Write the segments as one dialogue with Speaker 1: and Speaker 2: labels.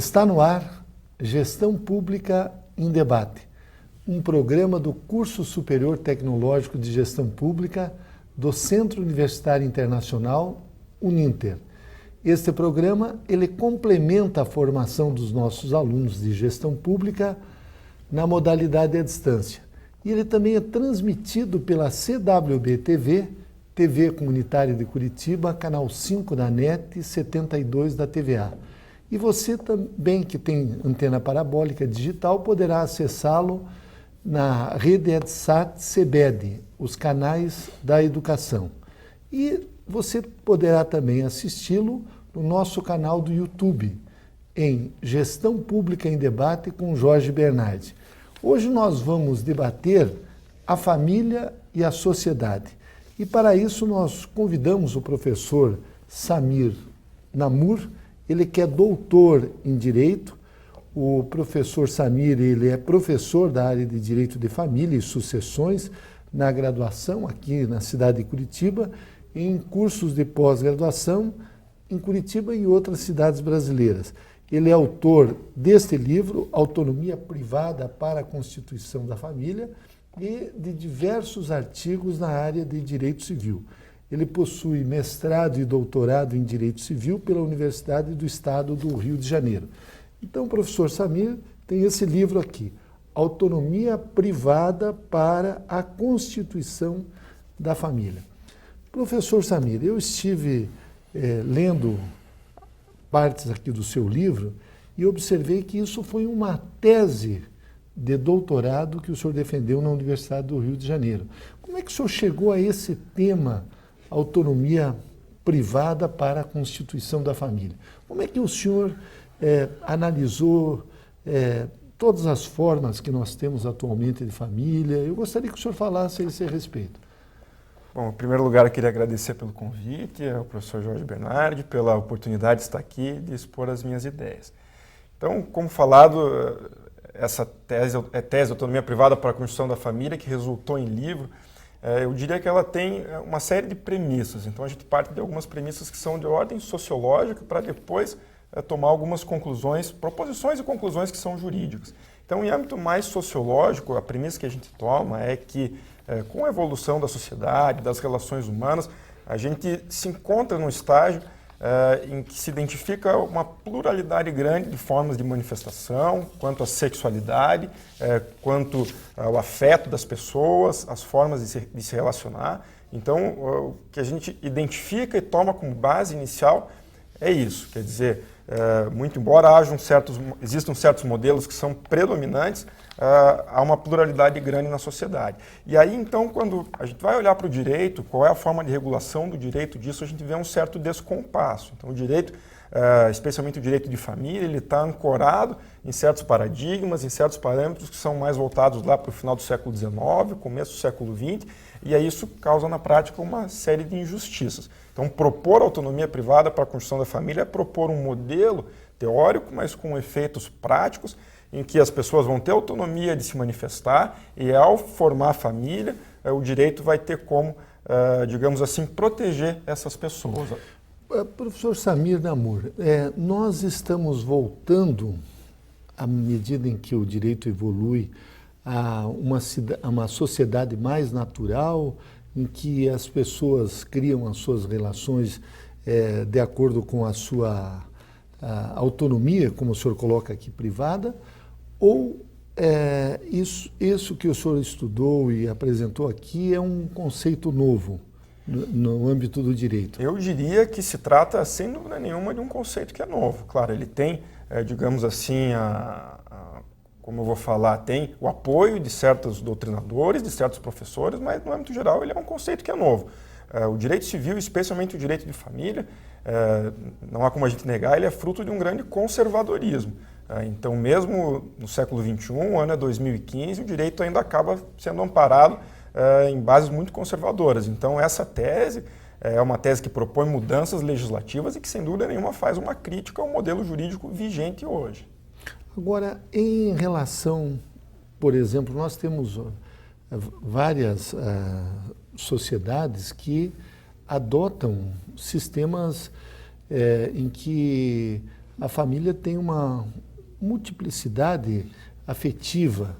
Speaker 1: Está no ar Gestão Pública em Debate, um programa do Curso Superior Tecnológico de Gestão Pública do Centro Universitário Internacional, Uninter. Este programa ele complementa a formação dos nossos alunos de gestão pública na modalidade à distância. E ele também é transmitido pela CWB-TV, TV Comunitária de Curitiba, canal 5 da NET e 72 da TVA. E você também que tem antena parabólica digital poderá acessá-lo na rede EdSat CBED, os canais da educação. E você poderá também assisti-lo no nosso canal do YouTube, em Gestão Pública em Debate com Jorge Bernardi. Hoje nós vamos debater a família e a sociedade. E para isso nós convidamos o professor Samir Namur, ele que é doutor em Direito. O professor Samir, ele é professor da área de Direito de Família e Sucessões na graduação aqui na cidade de Curitiba, em cursos de pós-graduação em Curitiba e outras cidades brasileiras. Ele é autor deste livro, Autonomia Privada para a Constituição da Família, e de diversos artigos na área de Direito Civil. Ele possui mestrado e doutorado em Direito Civil pela Universidade do Estado do Rio de Janeiro. Então, o professor Samir tem esse livro aqui, Autonomia Privada para a Constituição da Família. Professor Samir, eu estive lendo partes aqui do seu livro e observei que isso foi uma tese de doutorado que o senhor defendeu na Universidade do Rio de Janeiro. Como é que o senhor chegou a esse tema, autonomia privada para a Constituição da Família? Como é que o senhor analisou todas as formas que nós temos atualmente de família? Eu gostaria que o senhor falasse a esse respeito.
Speaker 2: Bom, em primeiro lugar, eu queria agradecer pelo convite ao professor Jorge Bernardi, pela oportunidade de estar aqui e de expor as minhas ideias. Então, como falado, essa tese é tese Autonomia Privada para a Constituição da Família, que resultou em livro. Eu diria que ela tem uma série de premissas. Então, a gente parte de algumas premissas que são de ordem sociológica para depois tomar algumas conclusões, proposições e conclusões que são jurídicas. Então, em âmbito mais sociológico, a premissa que a gente toma é que com a evolução da sociedade, das relações humanas, a gente se encontra num estágio em que se identifica uma pluralidade grande de formas de manifestação, quanto à sexualidade, quanto ao afeto das pessoas, as formas de se relacionar. Então, o que a gente identifica e toma como base inicial é isso, quer dizer, muito embora existam certos modelos que são predominantes, há uma pluralidade grande na sociedade. E aí, então, quando a gente vai olhar para o direito, qual é a forma de regulação do direito disso, a gente vê um certo descompasso. Então, o direito, especialmente o direito de família, ele está ancorado em certos paradigmas, em certos parâmetros que são mais voltados lá para o final do século XIX, começo do século XX, e aí isso causa, na prática, uma série de injustiças. Então, propor autonomia privada para a construção da família é propor um modelo teórico, mas com efeitos práticos, em que as pessoas vão ter autonomia de se manifestar e, ao formar a família, o direito vai ter como, digamos assim, proteger essas pessoas.
Speaker 1: Professor Samir Namur, nós estamos voltando, à medida em que o direito evolui, a uma sociedade mais natural, em que as pessoas criam as suas relações de acordo com a sua autonomia, como o senhor coloca aqui, privada, ou isso que o senhor estudou e apresentou aqui é um conceito novo no âmbito do direito?
Speaker 2: Eu diria que se trata, sem dúvida nenhuma, de um conceito que é novo. Claro, ele tem, digamos assim, como eu vou falar, tem o apoio de certos doutrinadores, de certos professores, mas no âmbito geral ele é um conceito que é novo. O direito civil, especialmente o direito de família, não há como a gente negar, ele é fruto de um grande conservadorismo. Então, mesmo no século XXI, o ano é 2015, o direito ainda acaba sendo amparado em bases muito conservadoras. Então, essa tese é uma tese que propõe mudanças legislativas e que, sem dúvida nenhuma, faz uma crítica ao modelo jurídico vigente hoje.
Speaker 1: Agora, em relação, por exemplo, nós temos várias sociedades que adotam sistemas em que a família tem uma multiplicidade afetiva.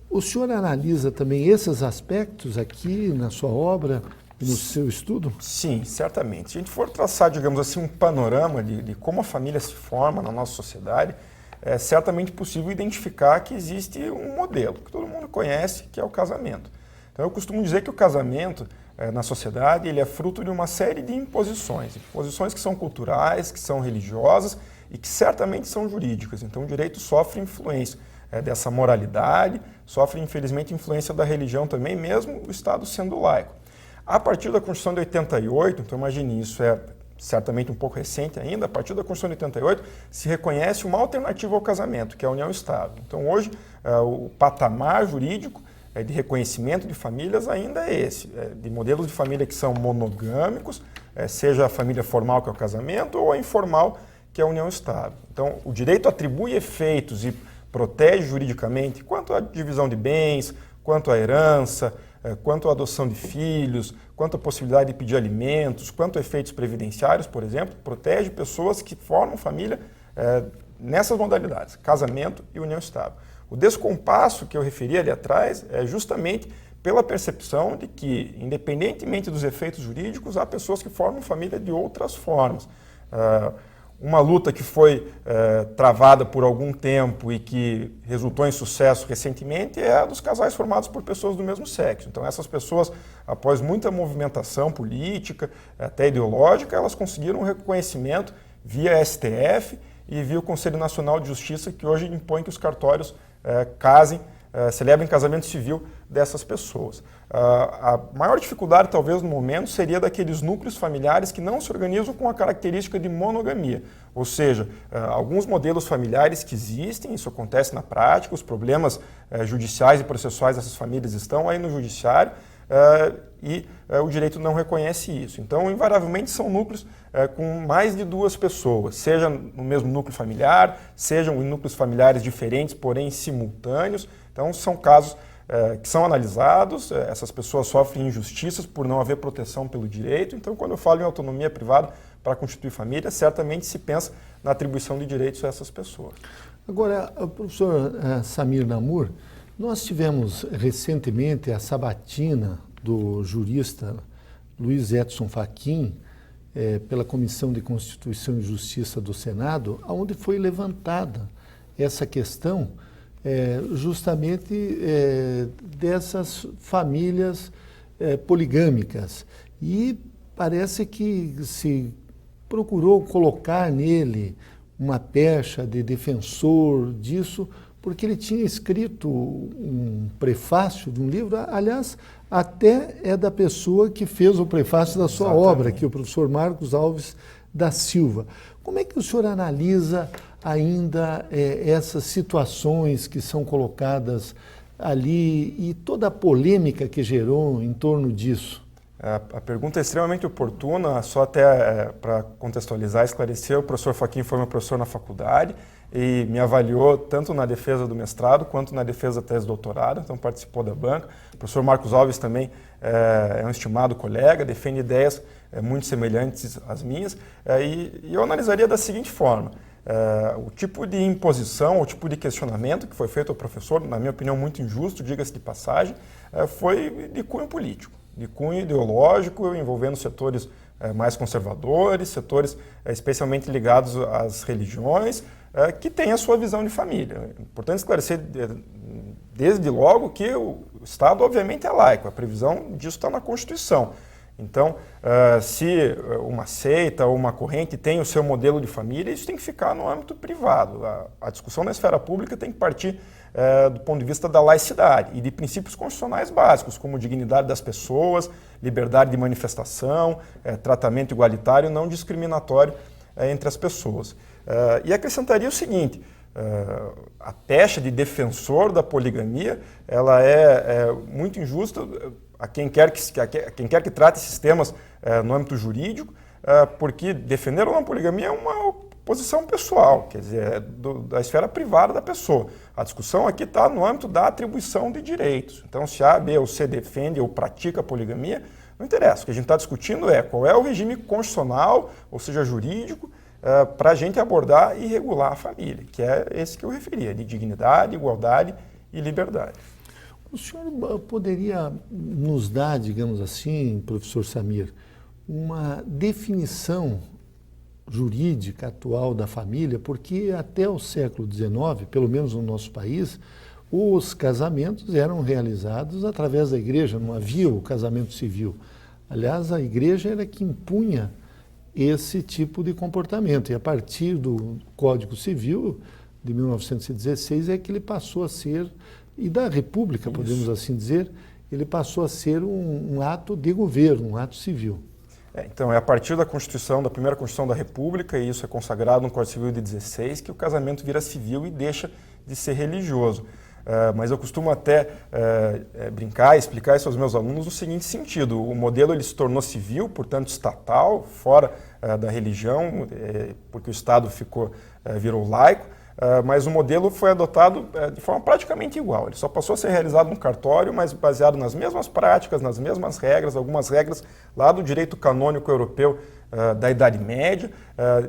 Speaker 1: O senhor analisa também esses aspectos aqui na sua obra e no seu estudo?
Speaker 2: Sim, certamente. Se a gente for traçar, digamos assim, um panorama de como a família se forma na nossa sociedade, é certamente possível identificar que existe um modelo que todo mundo conhece, que é o casamento. Então, eu costumo dizer que o casamento na sociedade ele é fruto de uma série de imposições que são culturais, que são religiosas e que certamente são jurídicas. Então, o direito sofre influência dessa moralidade, sofre, infelizmente, influência da religião também, mesmo o Estado sendo laico. A partir da Constituição de 88, então imagine isso, certamente um pouco recente ainda, a partir da Constituição de 88, se reconhece uma alternativa ao casamento, que é a união estável. Então, hoje, o patamar jurídico de reconhecimento de famílias ainda é esse, de modelos de família que são monogâmicos, seja a família formal, que é o casamento, ou a informal, que é a união estável. Então, o direito atribui efeitos e protege juridicamente quanto à divisão de bens, quanto à herança, quanto à adoção de filhos, quanto à possibilidade de pedir alimentos, quanto a efeitos previdenciários, por exemplo, protege pessoas que formam família nessas modalidades, casamento e união estável. O descompasso que eu referi ali atrás é justamente pela percepção de que, independentemente dos efeitos jurídicos, há pessoas que formam família de outras formas. Uma luta que foi travada por algum tempo e que resultou em sucesso recentemente é a dos casais formados por pessoas do mesmo sexo. Então, essas pessoas, após muita movimentação política, até ideológica, elas conseguiram um reconhecimento via STF e via o Conselho Nacional de Justiça, que hoje impõe que os cartórios celebrem casamento civil dessas pessoas. A maior dificuldade, talvez, no momento, seria daqueles núcleos familiares que não se organizam com a característica de monogamia. Ou seja, alguns modelos familiares que existem, isso acontece na prática, os problemas judiciais e processuais dessas famílias estão aí no judiciário e o direito não reconhece isso. Então, invariavelmente, são núcleos com mais de duas pessoas, seja no mesmo núcleo familiar, sejam em núcleos familiares diferentes, porém simultâneos. Então, são casos que são analisados, essas pessoas sofrem injustiças por não haver proteção pelo direito. Então, quando eu falo em autonomia privada para constituir família, certamente se pensa na atribuição de direitos a essas pessoas.
Speaker 1: Agora, professor Samir Namur, nós tivemos recentemente a sabatina do jurista Luiz Edson Fachin, pela Comissão de Constituição e Justiça do Senado, onde foi levantada essa questão justamente dessas famílias poligâmicas. E parece que se procurou colocar nele uma pecha de defensor disso, porque ele tinha escrito um prefácio de um livro, aliás, até é da pessoa que fez o prefácio da sua obra, que é o professor Marcos Alves da Silva. Como é que o senhor analisa ainda essas situações que são colocadas ali e toda a polêmica que gerou em torno disso?
Speaker 2: A pergunta é extremamente oportuna, só até para contextualizar e esclarecer, o professor Fachin foi meu professor na faculdade e me avaliou tanto na defesa do mestrado quanto na defesa da tese de doutorado, então participou da banca. O professor Marcos Alves também é um estimado colega, defende ideias muito semelhantes às minhas, e eu analisaria da seguinte forma: o tipo de imposição, o tipo de questionamento que foi feito ao professor, na minha opinião muito injusto, diga-se de passagem, foi de cunho político, de cunho ideológico, envolvendo setores mais conservadores, setores especialmente ligados às religiões, que têm a sua visão de família. É importante esclarecer desde logo que o Estado obviamente é laico, a previsão disso está na Constituição. Então, se uma seita ou uma corrente tem o seu modelo de família, isso tem que ficar no âmbito privado. A discussão na esfera pública tem que partir do ponto de vista da laicidade e de princípios constitucionais básicos, como dignidade das pessoas, liberdade de manifestação, tratamento igualitário, não discriminatório entre as pessoas. E acrescentaria o seguinte: a pecha de defensor da poligamia ela é muito injusta a quem quer que trate esses temas no âmbito jurídico, porque defender ou não a poligamia é uma posição pessoal, quer dizer, da esfera privada da pessoa. A discussão aqui está no âmbito da atribuição de direitos. Então, se A, B ou C defende ou pratica a poligamia, não interessa. O que a gente está discutindo é qual é o regime constitucional, ou seja, jurídico, para a gente abordar e regular a família, que é esse que eu referia, de dignidade, igualdade e liberdade.
Speaker 1: O senhor poderia nos dar, digamos assim, professor Samir, uma definição jurídica atual da família, porque até o século XIX, pelo menos no nosso país, os casamentos eram realizados através da igreja, não havia o casamento civil. Aliás, a igreja era que impunha esse tipo de comportamento, e a partir do Código Civil de 1916 é que ele passou a ser, e da República, podemos assim dizer, ele passou a ser um ato de governo, um ato civil.
Speaker 2: Então, é a partir da Constituição, da primeira Constituição da República, e isso é consagrado no Código Civil de 16, que o casamento vira civil e deixa de ser religioso. Mas eu costumo até brincar e explicar isso aos meus alunos no seguinte sentido: o modelo ele se tornou civil, portanto estatal, fora da religião, porque o Estado virou laico, mas o modelo foi adotado de forma praticamente igual. Ele só passou a ser realizado no cartório, mas baseado nas mesmas práticas, nas mesmas regras, algumas regras lá do direito canônico europeu da Idade Média,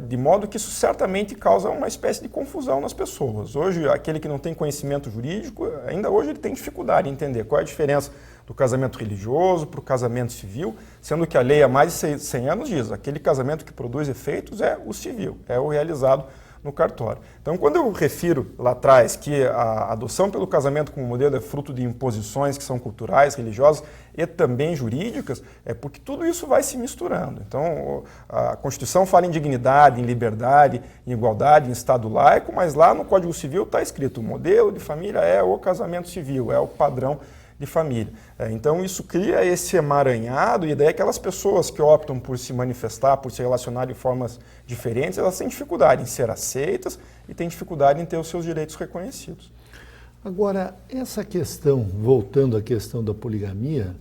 Speaker 2: de modo que isso certamente causa uma espécie de confusão nas pessoas. Hoje, aquele que não tem conhecimento jurídico, ainda hoje ele tem dificuldade em entender qual é a diferença do casamento religioso para o casamento civil, sendo que a lei há mais de 100 anos diz: aquele casamento que produz efeitos é o civil, é o realizado no cartório. Então, quando eu refiro lá atrás que a adoção pelo casamento como modelo é fruto de imposições que são culturais, religiosas e também jurídicas, é porque tudo isso vai se misturando. Então, a Constituição fala em dignidade, em liberdade, em igualdade, em Estado laico, mas lá no Código Civil está escrito: o modelo de família é o casamento civil, é o padrão de família. Então isso cria esse emaranhado, e daí aquelas pessoas que optam por se manifestar, por se relacionar de formas diferentes, elas têm dificuldade em ser aceitas e têm dificuldade em ter os seus direitos reconhecidos.
Speaker 1: Agora, essa questão, voltando à questão da poligamia,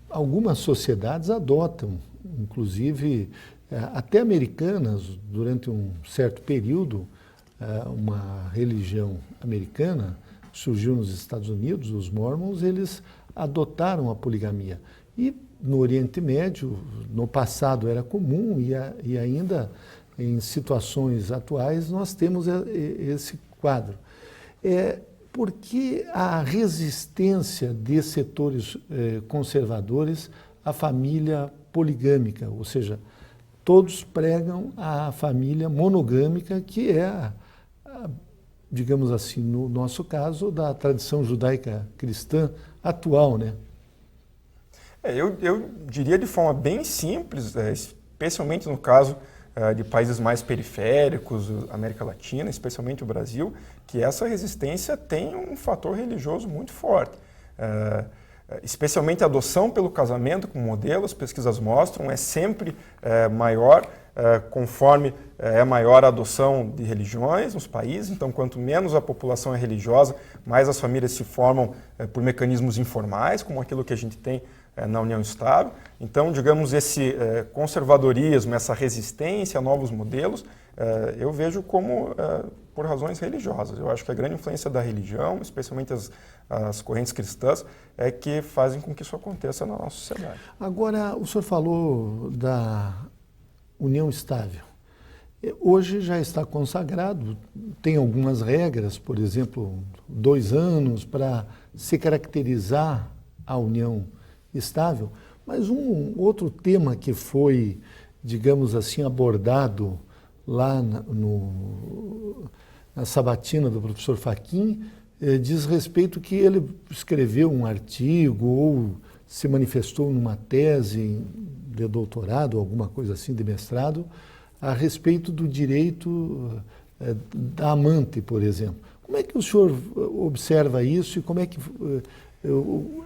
Speaker 1: algumas sociedades adotam, inclusive até americanas, durante um certo período, uma religião americana surgiu nos Estados Unidos, os Mormons, eles adotaram a poligamia. E no Oriente Médio, no passado era comum, e ainda em situações atuais nós temos esse quadro. Por que a resistência de setores conservadores à família poligâmica? Ou seja, todos pregam a família monogâmica, que é digamos assim, no nosso caso, da tradição judaica cristã atual, né?
Speaker 2: Eu diria de forma bem simples, especialmente no caso de países mais periféricos, América Latina, especialmente o Brasil, que essa resistência tem um fator religioso muito forte. Especialmente a adoção pelo casamento como modelo, as pesquisas mostram, é sempre maior conforme é maior a adoção de religiões nos países. Então, quanto menos a população é religiosa, mais as famílias se formam por mecanismos informais, como aquilo que a gente tem na união estável. Então, digamos, esse conservadorismo, essa resistência a novos modelos, eu vejo como por razões religiosas. Eu acho que a grande influência da religião, especialmente as correntes cristãs, é que fazem com que isso aconteça na nossa sociedade.
Speaker 1: Agora, o senhor falou da união estável. Hoje já está consagrado, tem algumas regras, por exemplo, 2 anos para se caracterizar a união estável, mas um outro tema que foi, digamos assim, abordado lá na sabatina do professor Fachin, diz respeito que ele escreveu um artigo ou se manifestou numa tese de doutorado, alguma coisa assim, de mestrado, a respeito do direito da amante, por exemplo. Como é que o senhor observa isso e como é que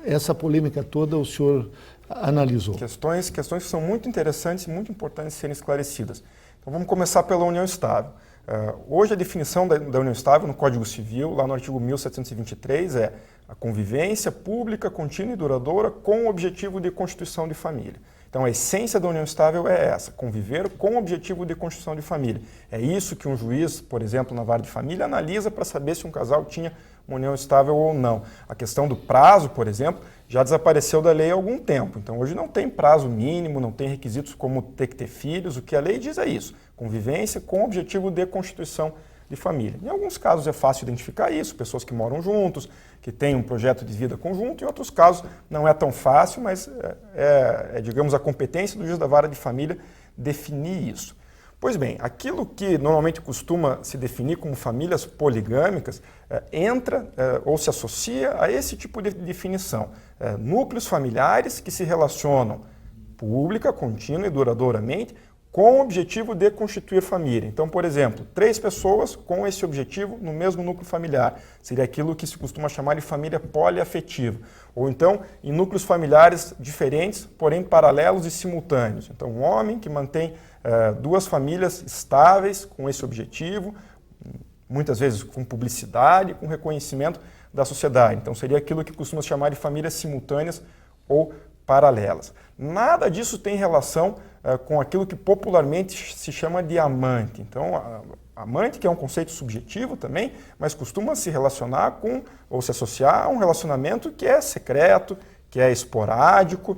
Speaker 1: essa polêmica toda o senhor analisou?
Speaker 2: Questões que são muito interessantes e muito importantes de serem esclarecidas. Então vamos começar pela união estável. Hoje a definição da união estável no Código Civil, lá no artigo 1723, é a convivência pública, contínua e duradoura com o objetivo de constituição de família. Então a essência da união estável é essa, conviver com o objetivo de constituição de família. É isso que um juiz, por exemplo, na vara de família, analisa para saber se um casal tinha uma união estável ou não. A questão do prazo, por exemplo, já desapareceu da lei há algum tempo. Então, hoje não tem prazo mínimo, não tem requisitos como ter que ter filhos. O que a lei diz é isso, convivência com o objetivo de constituição de família. Em alguns casos é fácil identificar isso, pessoas que moram juntos, que têm um projeto de vida conjunto. Em outros casos não é tão fácil, mas digamos, a competência do juiz da vara de família definir isso. Pois bem, aquilo que normalmente costuma se definir como famílias poligâmicas entra ou se associa a esse tipo de definição. Núcleos familiares que se relacionam pública, contínua e duradouramente com o objetivo de constituir família. Então, por exemplo, 3 pessoas com esse objetivo no mesmo núcleo familiar. Seria aquilo que se costuma chamar de família poliafetiva. Ou então, em núcleos familiares diferentes, porém paralelos e simultâneos. Então, um homem que mantém 2 famílias estáveis com esse objetivo, muitas vezes com publicidade, com reconhecimento da sociedade. Então, seria aquilo que costuma se chamar de famílias simultâneas ou paralelas. Nada disso tem relação com aquilo que popularmente se chama de amante. Então, amante, que é um conceito subjetivo também, mas costuma se relacionar com, ou se associar a um relacionamento que é secreto, que é esporádico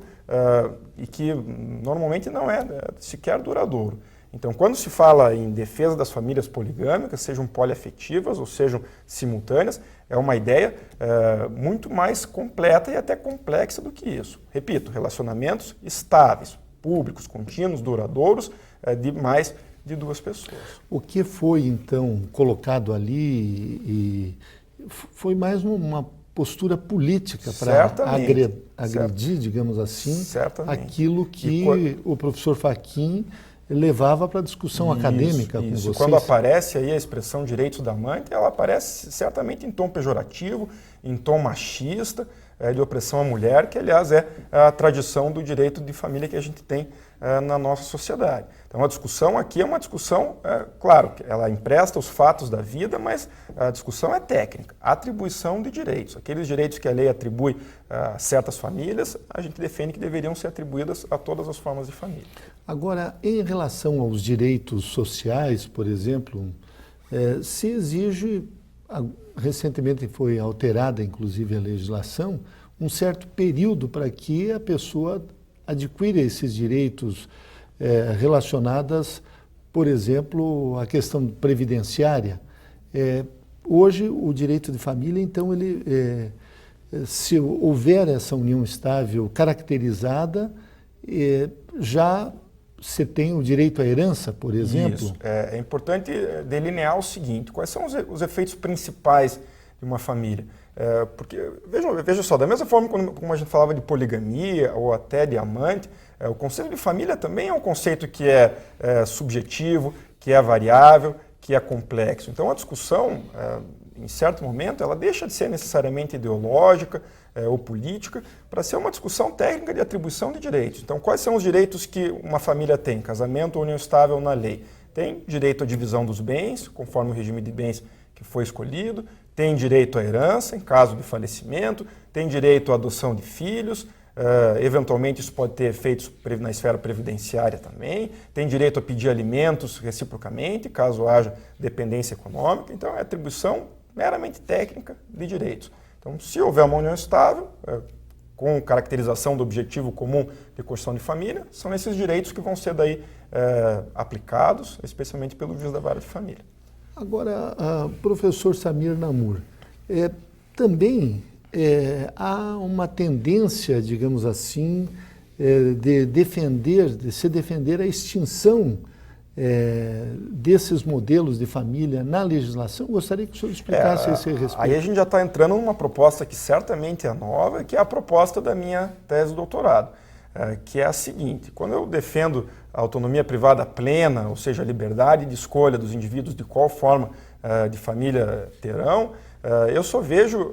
Speaker 2: e que normalmente não é sequer duradouro. Então, quando se fala em defesa das famílias poligâmicas, sejam poliafetivas ou sejam simultâneas, é uma ideia muito mais completa e até complexa do que isso. Repito, relacionamentos estáveis, públicos, contínuos, duradouros, de mais de 2 pessoas.
Speaker 1: O que foi, então, colocado ali foi mais uma postura política para agredir, digamos assim, aquilo que o professor Fachin levava para a discussão acadêmica com vocês.
Speaker 2: Quando aparece aí a expressão direitos da amante, ela aparece certamente em tom pejorativo, em tom machista, de opressão à mulher, que aliás é a tradição do direito de família que a gente tem na nossa sociedade. Então a discussão aqui é uma discussão, claro, ela empresta os fatos da vida, mas a discussão é técnica, atribuição de direitos. Aqueles direitos que a lei atribui a certas famílias, a gente defende que deveriam ser atribuídas a todas as formas de família.
Speaker 1: Agora, em relação aos direitos sociais, por exemplo, se exige, recentemente foi alterada inclusive a legislação, um certo período para que a pessoa adquira esses direitos relacionados, por exemplo, à questão previdenciária. Hoje, o direito de família, então, se houver essa união estável caracterizada, já você tem o direito à herança, por exemplo?
Speaker 2: Isso. É importante delinear o seguinte: quais são os efeitos principais de uma família? Porque, veja só, da mesma forma como a gente falava de poligamia ou até de amante, o conceito de família também é um conceito que é subjetivo, que é variável, que é complexo. Então, a discussão, em certo momento, ela deixa de ser necessariamente ideológica ou política para ser uma discussão técnica de atribuição de direitos. Então, quais são os direitos que uma família tem? Casamento ou união estável na lei. Tem direito à divisão dos bens, conforme o regime de bens que foi escolhido, tem direito à herança, em caso de falecimento, tem direito à adoção de filhos, eventualmente isso pode ter efeitos na esfera previdenciária também, tem direito a pedir alimentos reciprocamente, caso haja dependência econômica. Então, é atribuição meramente técnica de direitos. Então, se houver uma união estável, com caracterização do objetivo comum de construção de família, são esses direitos que vão ser daí aplicados, especialmente pelo juiz da vara de família.
Speaker 1: Agora, professor Samir Namur, também há uma tendência, digamos assim, de se defender a extinção desses modelos de família na legislação. Gostaria que o senhor explicasse esse respeito.
Speaker 2: Aí a gente já está entrando numa proposta que certamente é nova, que é a proposta da minha tese de doutorado, que é a seguinte: quando eu defendo a autonomia privada plena, ou seja, a liberdade de escolha dos indivíduos de qual forma de família terão, eu só vejo,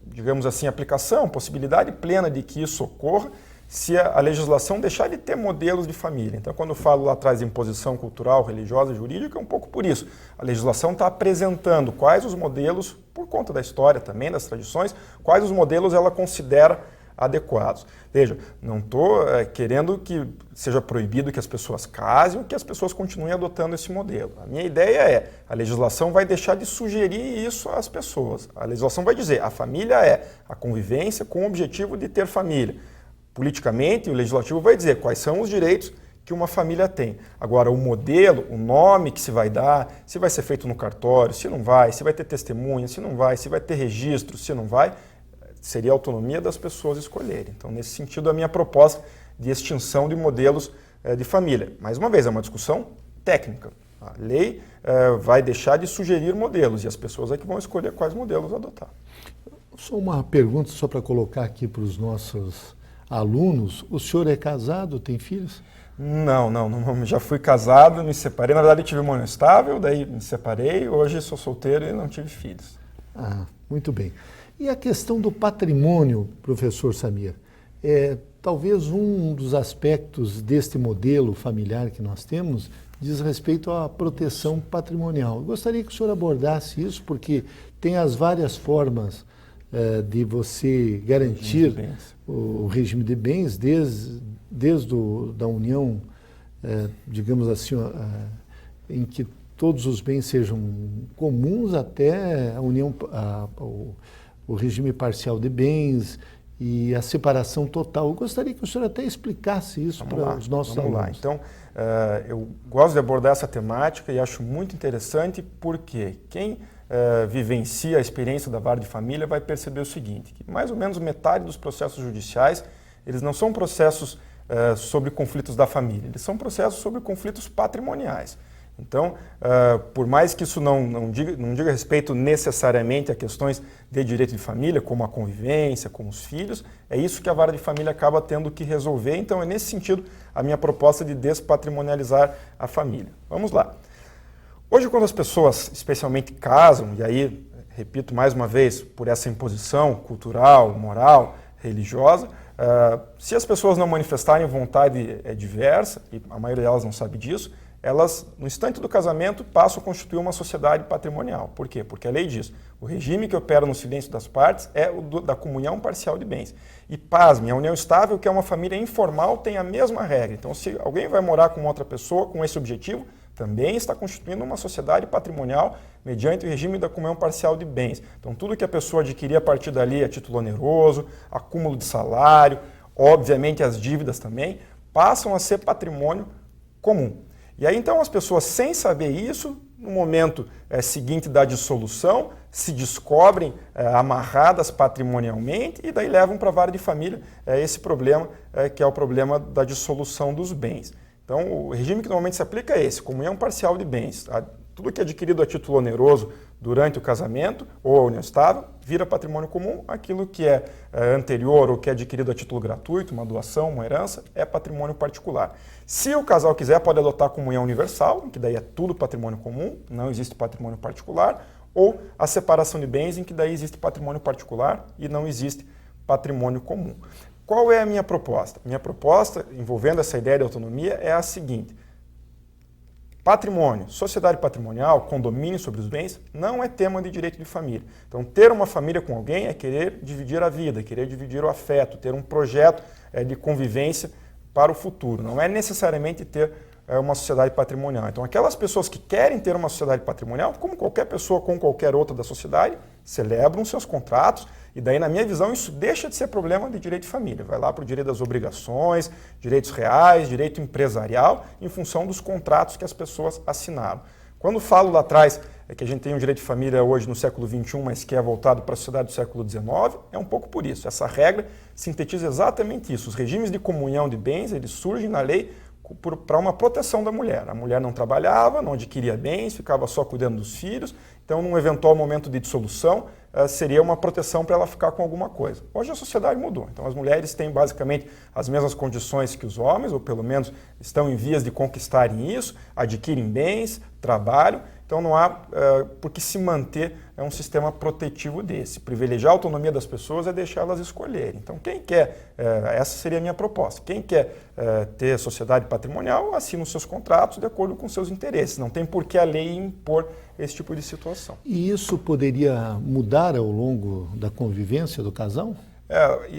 Speaker 2: digamos assim, aplicação, possibilidade plena de que isso ocorra se a legislação deixar de ter modelos de família. Então, quando eu falo lá atrás de imposição cultural, religiosa, jurídica, é um pouco por isso. A legislação está apresentando quais os modelos, por conta da história também, das tradições, quais os modelos ela considera adequados. Veja, não estou querendo que seja proibido que as pessoas casem ou que as pessoas continuem adotando esse modelo. A minha ideia é, a legislação vai deixar de sugerir isso às pessoas. A legislação vai dizer, a família é a convivência com o objetivo de ter família. Politicamente, o legislativo vai dizer quais são os direitos que uma família tem. Agora, o modelo, o nome que se vai dar, se vai ser feito no cartório, se não vai, se vai ter testemunha, se não vai, se vai ter registro, se não vai, seria a autonomia das pessoas escolherem. Então, nesse sentido, a minha proposta de extinção de modelos de família. Mais uma vez, é uma discussão técnica. A lei vai deixar de sugerir modelos e as pessoas é que vão escolher quais modelos adotar.
Speaker 1: Só uma pergunta só para colocar aqui para os nossos alunos. O senhor é casado, tem filhos?
Speaker 2: Não, já fui casado, me separei. Na verdade, tive uma união estável, daí me separei. Hoje sou solteiro e não tive filhos.
Speaker 1: Ah, muito bem. E a questão do patrimônio, professor Samir? Talvez um dos aspectos deste modelo familiar que nós temos diz respeito à proteção patrimonial. Eu gostaria que o senhor abordasse isso, porque tem as várias formas de você garantir o regime de bens, desde da união, digamos assim, em que todos os bens sejam comuns, até a união, o regime parcial de bens e a separação total. Eu gostaria que o senhor até explicasse isso para os nossos alunos. Vamos lá.
Speaker 2: Então, eu gosto de abordar essa temática e acho muito interessante porque quem vivencia a experiência da vara de família vai perceber o seguinte, que mais ou menos metade dos processos judiciais, eles não são processos sobre conflitos da família, eles são processos sobre conflitos patrimoniais. Então, por mais que isso não diga respeito necessariamente a questões de direito de família, como a convivência, como os filhos, é isso que a vara de família acaba tendo que resolver. Então, é nesse sentido a minha proposta de despatrimonializar a família. Vamos lá. Hoje, quando as pessoas especialmente casam, e aí, repito mais uma vez, por essa imposição cultural, moral, religiosa, se as pessoas não manifestarem vontade diversa, e a maioria delas não sabe disso, elas, no instante do casamento, passam a constituir uma sociedade patrimonial. Por quê? Porque a lei diz, o regime que opera no silêncio das partes é o da comunhão parcial de bens. E, pasmem, a união estável, que é uma família informal, tem a mesma regra. Então, se alguém vai morar com outra pessoa com esse objetivo, também está constituindo uma sociedade patrimonial mediante o regime da comunhão parcial de bens. Então, tudo que a pessoa adquirir a partir dali é título oneroso, acúmulo de salário, obviamente as dívidas também, passam a ser patrimônio comum. E aí, então, as pessoas, sem saber isso, no momento seguinte da dissolução, se descobrem amarradas patrimonialmente e daí levam para a vara de família esse problema, que é o problema da dissolução dos bens. Então, o regime que normalmente se aplica é esse, comunhão parcial de bens. Tudo que é adquirido a título oneroso durante o casamento ou a união estável vira patrimônio comum. Aquilo que é anterior ou que é adquirido a título gratuito, uma doação, uma herança, é patrimônio particular. Se o casal quiser, pode adotar a comunhão universal, que daí é tudo patrimônio comum, não existe patrimônio particular, ou a separação de bens, em que daí existe patrimônio particular e não existe patrimônio comum. Qual é a minha proposta? Minha proposta, envolvendo essa ideia de autonomia, é a seguinte. Patrimônio, sociedade patrimonial, condomínio sobre os bens, não é tema de direito de família. Então, ter uma família com alguém é querer dividir a vida, querer dividir o afeto, ter um projeto de convivência para o futuro. Não é necessariamente ter uma sociedade patrimonial. Então, aquelas pessoas que querem ter uma sociedade patrimonial, como qualquer pessoa com qualquer outra da sociedade, celebram seus contratos e daí, na minha visão, isso deixa de ser problema de direito de família. Vai lá para o direito das obrigações, direitos reais, direito empresarial, em função dos contratos que as pessoas assinaram. Quando falo lá atrás que a gente tem um direito de família hoje no século XXI, mas que é voltado para a sociedade do século XIX, é um pouco por isso. Essa regra sintetiza exatamente isso. Os regimes de comunhão de bens, eles surgem na lei para uma proteção da mulher. A mulher não trabalhava, não adquiria bens, ficava só cuidando dos filhos. Então, num eventual momento de dissolução, seria uma proteção para ela ficar com alguma coisa. Hoje a sociedade mudou. Então, as mulheres têm basicamente as mesmas condições que os homens, ou pelo menos estão em vias de conquistarem isso, adquirem bens, trabalham. Então, não há por que se manter um sistema protetivo desse. Privilegiar a autonomia das pessoas é deixá-las escolherem. Então, quem quer, essa seria a minha proposta, quem quer ter sociedade patrimonial, assina os seus contratos de acordo com seus interesses. Não tem por que a lei impor esse tipo de situação.
Speaker 1: E isso poderia mudar ao longo da convivência do casal?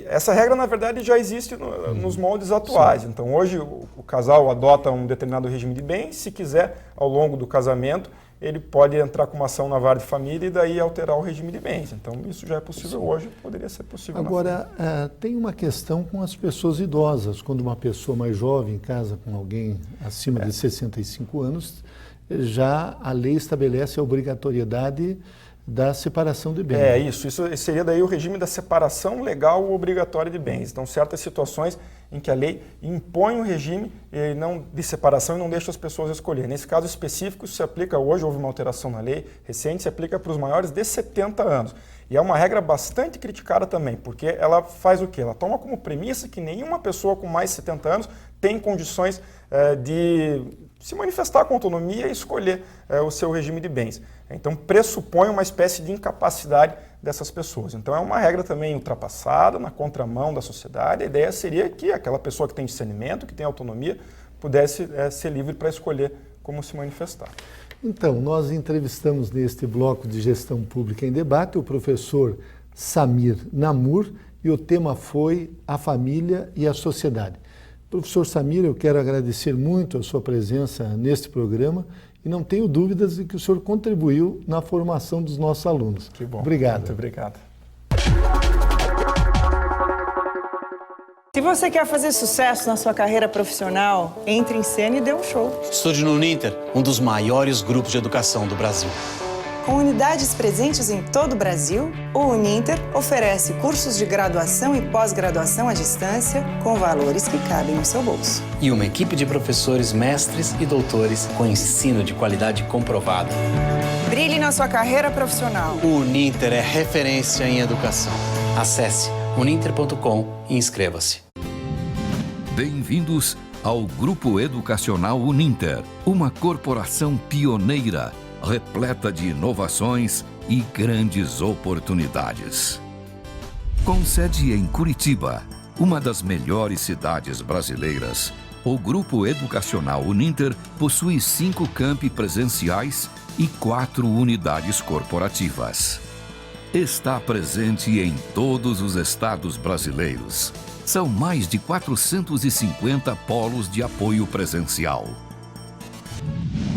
Speaker 2: Essa regra, na verdade, já existe nos moldes atuais. Sim. Então, hoje, o casal adota um determinado regime de bens. Se quiser, ao longo do casamento, ele pode entrar com uma ação na vara de família e daí alterar o regime de bens. Então, isso já é possível hoje, poderia ser possível.
Speaker 1: Agora, tem uma questão com as pessoas idosas. Quando uma pessoa mais jovem casa com alguém acima de 65 anos, já a lei estabelece a obrigatoriedade da separação de bens.
Speaker 2: Isso seria daí o regime da separação legal obrigatória de bens. Então, certas situações em que a lei impõe um regime de separação e não deixa as pessoas escolher. Nesse caso específico, isso se aplica hoje, houve uma alteração na lei recente, se aplica para os maiores de 70 anos. E é uma regra bastante criticada também, porque ela faz o quê? Ela toma como premissa que nenhuma pessoa com mais de 70 anos tem condições de se manifestar com autonomia e escolher o seu regime de bens. Então, pressupõe uma espécie de incapacidade dessas pessoas. Então, é uma regra também ultrapassada, na contramão da sociedade. A ideia seria que aquela pessoa que tem discernimento, que tem autonomia, pudesse ser livre para escolher como se manifestar.
Speaker 1: Então, nós entrevistamos neste bloco de Gestão Pública em Debate o professor Samir Namur e o tema foi a família e a sociedade. Professor Samir, eu quero agradecer muito a sua presença neste programa e não tenho dúvidas de que o senhor contribuiu na formação dos nossos alunos.
Speaker 2: Que bom.
Speaker 1: Obrigado.
Speaker 2: Muito obrigado.
Speaker 3: Se você quer fazer sucesso na sua carreira profissional, entre em cena e dê um show.
Speaker 4: Estude no Uninter, um dos maiores grupos de educação do Brasil.
Speaker 3: Com unidades presentes em todo o Brasil, o Uninter oferece cursos de graduação e pós-graduação à distância com valores que cabem no seu bolso.
Speaker 4: E uma equipe de professores, mestres e doutores com ensino de qualidade comprovada.
Speaker 3: Brilhe na sua carreira profissional.
Speaker 4: O Uninter é referência em educação. Acesse uninter.com e inscreva-se.
Speaker 5: Bem-vindos ao Grupo Educacional Uninter, uma corporação pioneira, repleta de inovações e grandes oportunidades. Com sede em Curitiba, uma das melhores cidades brasileiras, o Grupo Educacional Uninter possui 5 campi presenciais e 4 unidades corporativas. Está presente em todos os estados brasileiros. São mais de 450 polos de apoio presencial.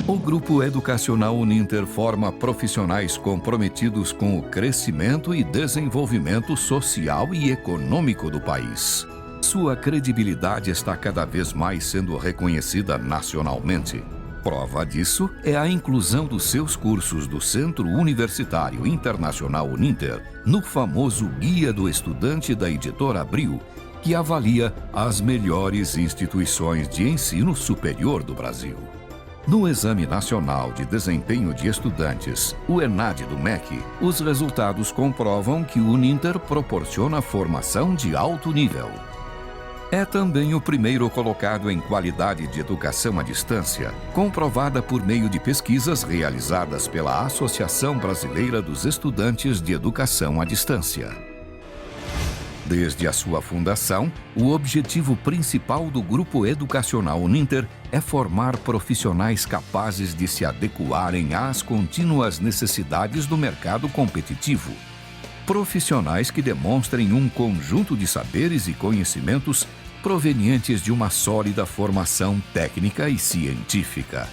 Speaker 5: O Grupo Educacional Uninter forma profissionais comprometidos com o crescimento e desenvolvimento social e econômico do país. Sua credibilidade está cada vez mais sendo reconhecida nacionalmente. Prova disso é a inclusão dos seus cursos do Centro Universitário Internacional Uninter no famoso Guia do Estudante da Editora Abril, que avalia as melhores instituições de ensino superior do Brasil. No Exame Nacional de Desempenho de Estudantes, o ENAD do MEC, os resultados comprovam que o Uninter proporciona formação de alto nível. É também o primeiro colocado em qualidade de educação à distância, comprovada por meio de pesquisas realizadas pela Associação Brasileira dos Estudantes de Educação à Distância. Desde a sua fundação, o objetivo principal do Grupo Educacional Uninter é formar profissionais capazes de se adequarem às contínuas necessidades do mercado competitivo. Profissionais que demonstrem um conjunto de saberes e conhecimentos provenientes de uma sólida formação técnica e científica.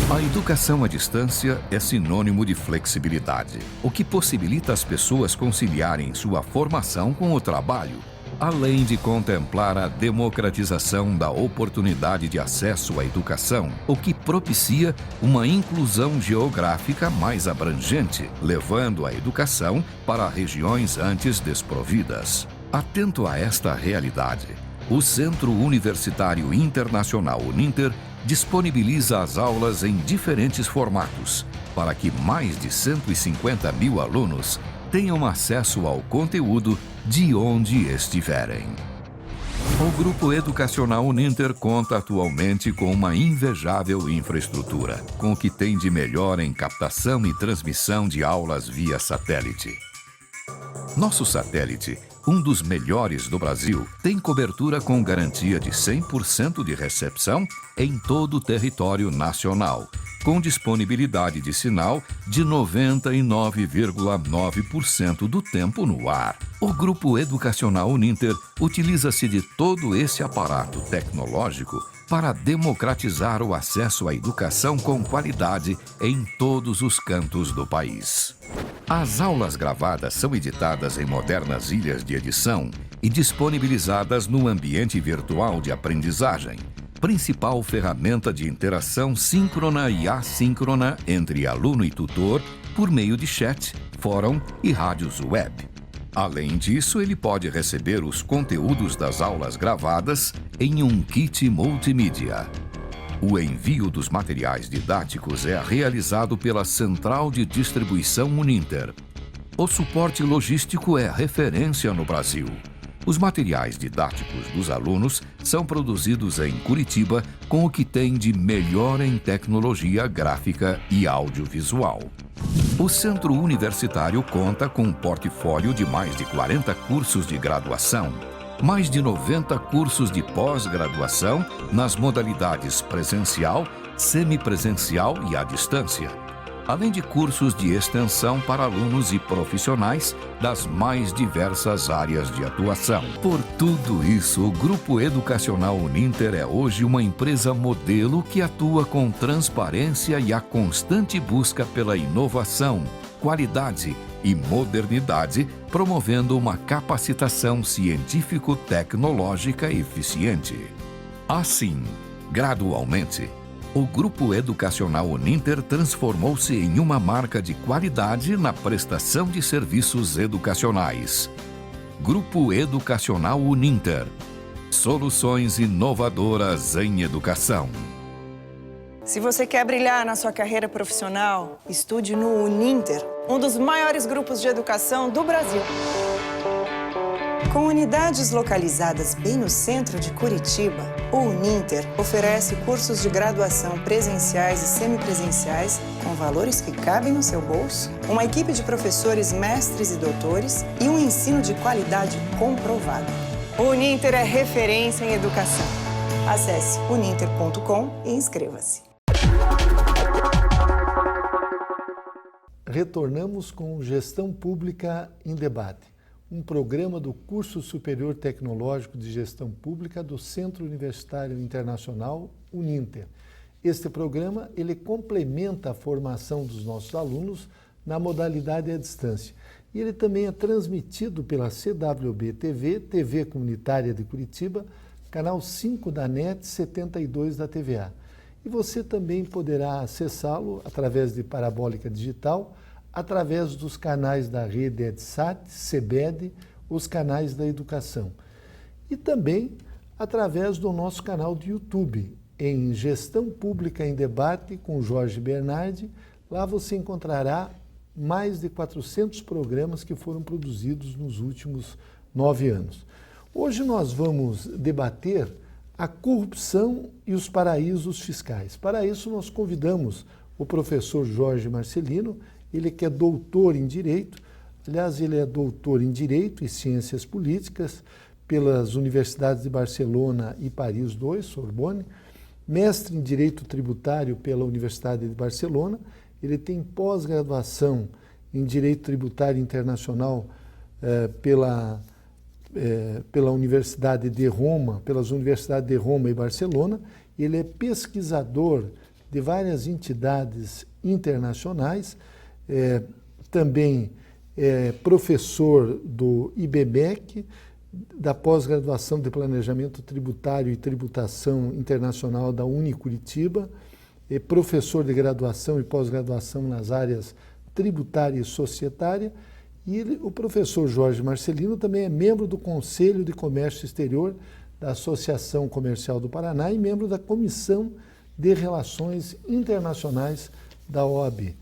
Speaker 5: A educação à distância é sinônimo de flexibilidade, o que possibilita às pessoas conciliarem sua formação com o trabalho, além de contemplar a democratização da oportunidade de acesso à educação, o que propicia uma inclusão geográfica mais abrangente, levando a educação para regiões antes desprovidas. Atento a esta realidade, o Centro Universitário Internacional Uninter disponibiliza as aulas em diferentes formatos, para que mais de 150 mil alunos tenham acesso ao conteúdo de onde estiverem. O Grupo Educacional Uninter conta atualmente com uma invejável infraestrutura, com o que tem de melhor em captação e transmissão de aulas via satélite. Nosso satélite, um dos melhores do Brasil, tem cobertura com garantia de 100% de recepção em todo o território nacional com disponibilidade de sinal de 99,9% do tempo no ar. O Grupo Educacional Uninter utiliza-se de todo esse aparato tecnológico para democratizar o acesso à educação com qualidade em todos os cantos do país. As aulas gravadas são editadas em modernas ilhas de edição e disponibilizadas no ambiente virtual de aprendizagem, principal ferramenta de interação síncrona e assíncrona entre aluno e tutor por meio de chat, fórum e rádios web. Além disso, ele pode receber os conteúdos das aulas gravadas em um kit multimídia. O envio dos materiais didáticos é realizado pela Central de Distribuição Uninter. O suporte logístico é referência no Brasil. Os materiais didáticos dos alunos são produzidos em Curitiba com o que tem de melhor em tecnologia gráfica e audiovisual. O Centro Universitário conta com um portfólio de mais de 40 cursos de graduação, mais de 90 cursos de pós-graduação nas modalidades presencial, semipresencial e à distância, além de cursos de extensão para alunos e profissionais das mais diversas áreas de atuação. Por tudo isso, o Grupo Educacional Uninter é hoje uma empresa modelo que atua com transparência e a constante busca pela inovação, qualidade e modernidade, promovendo uma capacitação científico-tecnológica eficiente. Assim, gradualmente, o Grupo Educacional Uninter transformou-se em uma marca de qualidade na prestação de serviços educacionais. Grupo Educacional Uninter. Soluções inovadoras em educação.
Speaker 3: Se você quer brilhar na sua carreira profissional, estude no Uninter, um dos maiores grupos de educação do Brasil. Com unidades localizadas bem no centro de Curitiba, o Uninter oferece cursos de graduação presenciais e semipresenciais com valores que cabem no seu bolso, uma equipe de professores mestres e doutores e um ensino de qualidade comprovado. O Uninter é referência em educação. Acesse uninter.com e inscreva-se.
Speaker 1: Retornamos com Gestão Pública em Debate, um programa do Curso Superior Tecnológico de Gestão Pública do Centro Universitário Internacional Uninter. Este programa ele complementa a formação dos nossos alunos na modalidade à distância. E ele também é transmitido pela CWB TV, TV Comunitária de Curitiba, canal 5 da NET, 72 da TVA. E você também poderá acessá-lo através de parabólica digital, através dos canais da rede EDSAT, CEBED, os canais da educação. E também através do nosso canal do YouTube, em Gestão Pública em Debate com Jorge Bernardi. Lá você encontrará mais de 400 programas que foram produzidos nos últimos 9 anos. Hoje nós vamos debater a corrupção e os paraísos fiscais. Para isso nós convidamos o professor Jorge Marcelino, ele que é doutor em Direito, aliás, ele é doutor em Direito e Ciências Políticas pelas Universidades de Barcelona e Paris II, Sorbonne, mestre em Direito Tributário pela Universidade de Barcelona, ele tem pós-graduação em Direito Tributário Internacional pela Universidade de Roma, pelas Universidades de Roma e Barcelona, ele é pesquisador de várias entidades internacionais, também é professor do IBMEC, da pós-graduação de Planejamento Tributário e Tributação Internacional da Unicuritiba, é professor de graduação e pós-graduação nas áreas tributária e societária, e o professor Jorge Marcelino também é membro do Conselho de Comércio Exterior da Associação Comercial do Paraná e membro da Comissão de Relações Internacionais da OAB.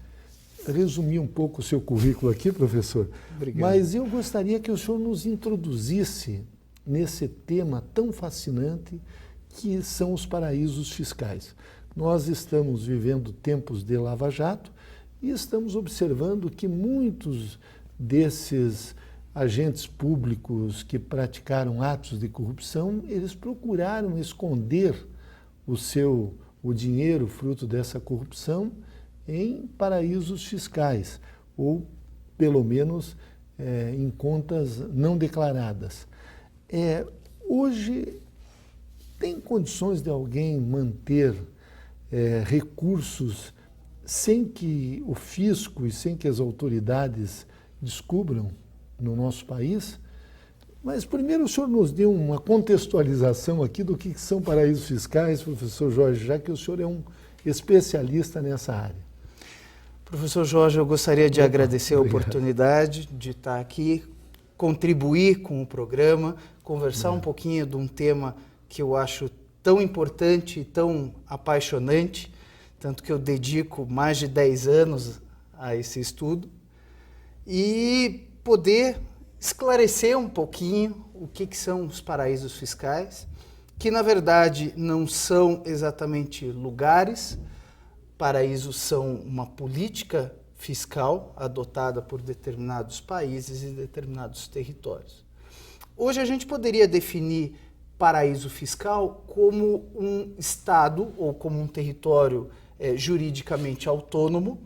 Speaker 1: Resumi um pouco o seu currículo aqui, professor.
Speaker 6: Obrigado.
Speaker 1: Mas eu gostaria que o senhor nos introduzisse nesse tema tão fascinante que são os paraísos fiscais. Nós estamos vivendo tempos de Lava Jato e estamos observando que muitos desses agentes públicos que praticaram atos de corrupção, eles procuraram esconder o seu o dinheiro fruto dessa corrupção em paraísos fiscais, ou pelo menos em contas não declaradas. Hoje, tem condições de alguém manter recursos sem que o fisco e sem que as autoridades descubram no nosso país? Mas primeiro o senhor nos dê uma contextualização aqui do que são paraísos fiscais, professor Jorge, já que o senhor é um especialista nessa área.
Speaker 6: Professor Jorge, eu gostaria de agradecer a oportunidade de estar aqui, contribuir com o programa, conversar um pouquinho de um tema que eu acho tão importante e tão apaixonante, tanto que eu dedico mais de 10 anos a esse estudo, e poder esclarecer um pouquinho o que são os paraísos fiscais, que na verdade não são exatamente lugares. Paraísos são uma política fiscal adotada por determinados países e determinados territórios. Hoje a gente poderia definir paraíso fiscal como um estado ou como um território juridicamente autônomo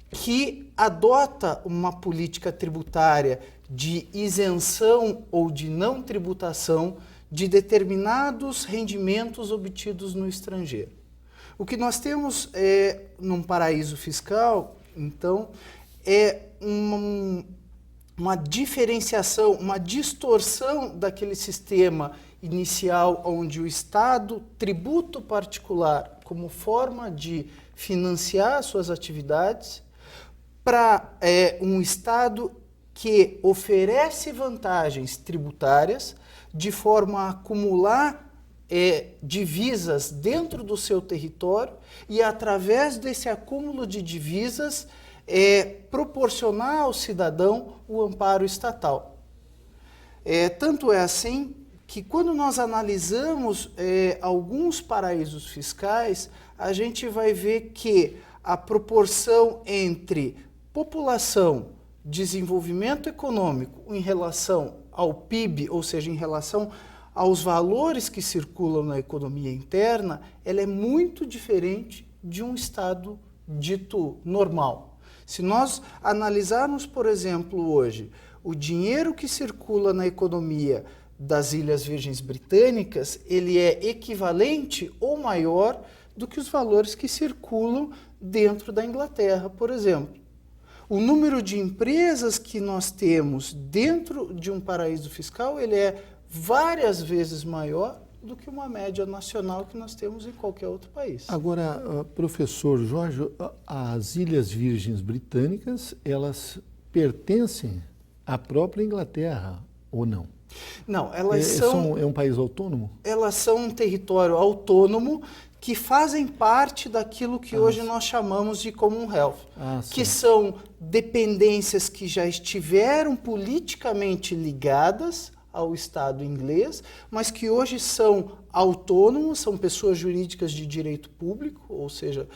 Speaker 6: que adota uma política tributária de isenção ou de não tributação de determinados rendimentos obtidos no estrangeiro. O que nós temos num paraíso fiscal, então, é uma diferenciação, uma distorção daquele sistema inicial onde o Estado tributa o particular como forma de financiar suas atividades para um Estado que oferece vantagens tributárias de forma a acumular divisas dentro do seu território e, através desse acúmulo de divisas, proporcionar ao cidadão o amparo estatal. Tanto é assim que, quando nós analisamos alguns paraísos fiscais, a gente vai ver que a proporção entre população, desenvolvimento econômico em relação ao PIB, ou seja, em relação aos valores que circulam na economia interna, ela é muito diferente de um estado dito normal. Se nós analisarmos, por exemplo, hoje, o dinheiro que circula na economia das Ilhas Virgens Britânicas, ele é equivalente ou maior do que os valores que circulam dentro da Inglaterra, por exemplo. O número de empresas que nós temos dentro de um paraíso fiscal, ele é várias vezes maior do que uma média nacional que nós temos em qualquer outro país.
Speaker 1: Agora, professor Jorge, as Ilhas Virgens Britânicas, elas pertencem à própria Inglaterra, ou não?
Speaker 6: Não, elas são...
Speaker 1: É um país autônomo?
Speaker 6: Elas são um território autônomo que fazem parte daquilo que hoje nós chamamos de Commonwealth, que são dependências que já estiveram politicamente ligadas ao Estado inglês, mas que hoje são autônomos, são pessoas jurídicas de direito público, ou seja,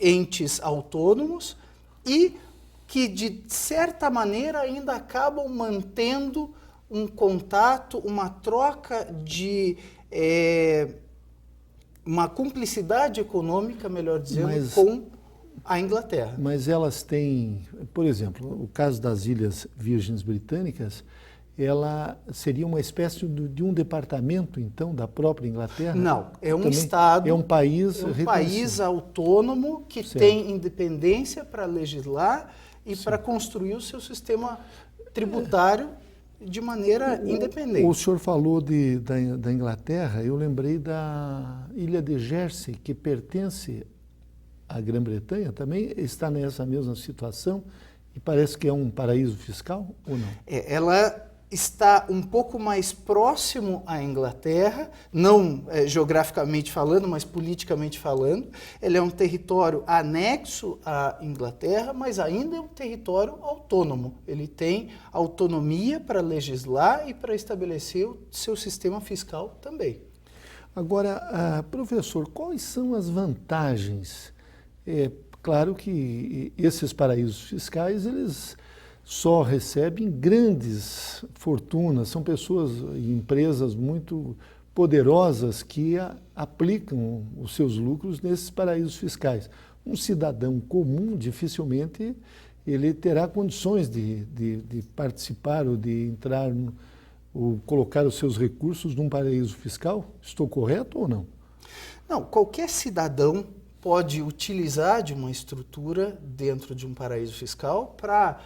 Speaker 6: entes autônomos, e que, de certa maneira, ainda acabam mantendo um contato, uma troca de... uma cumplicidade econômica, melhor dizendo, com a Inglaterra.
Speaker 1: Mas elas têm, por exemplo, o caso das Ilhas Virgens Britânicas, ela seria uma espécie de um departamento, então, da própria Inglaterra?
Speaker 6: Não, é um Estado...
Speaker 1: É um país...
Speaker 6: É um país autônomo que tem independência para legislar e para construir o seu sistema tributário de maneira independente.
Speaker 1: O senhor falou da Inglaterra, eu lembrei da Ilha de Jersey, que pertence à Grã-Bretanha, também está nessa mesma situação e parece que é um paraíso fiscal, ou não?
Speaker 6: Ela está um pouco mais próximo à Inglaterra, não geograficamente falando, mas politicamente falando. Ele é um território anexo à Inglaterra, mas ainda é um território autônomo. Ele tem autonomia para legislar e para estabelecer o seu sistema fiscal também.
Speaker 1: Agora, professor, quais são as vantagens? Claro que esses paraísos fiscais, eles só recebem grandes fortunas, são pessoas e empresas muito poderosas que aplicam os seus lucros nesses paraísos fiscais. Um cidadão comum, dificilmente, ele terá condições de participar ou de entrar, ou colocar os seus recursos num paraíso fiscal. Estou correto ou não?
Speaker 6: Não, qualquer cidadão pode utilizar de uma estrutura dentro de um paraíso fiscal para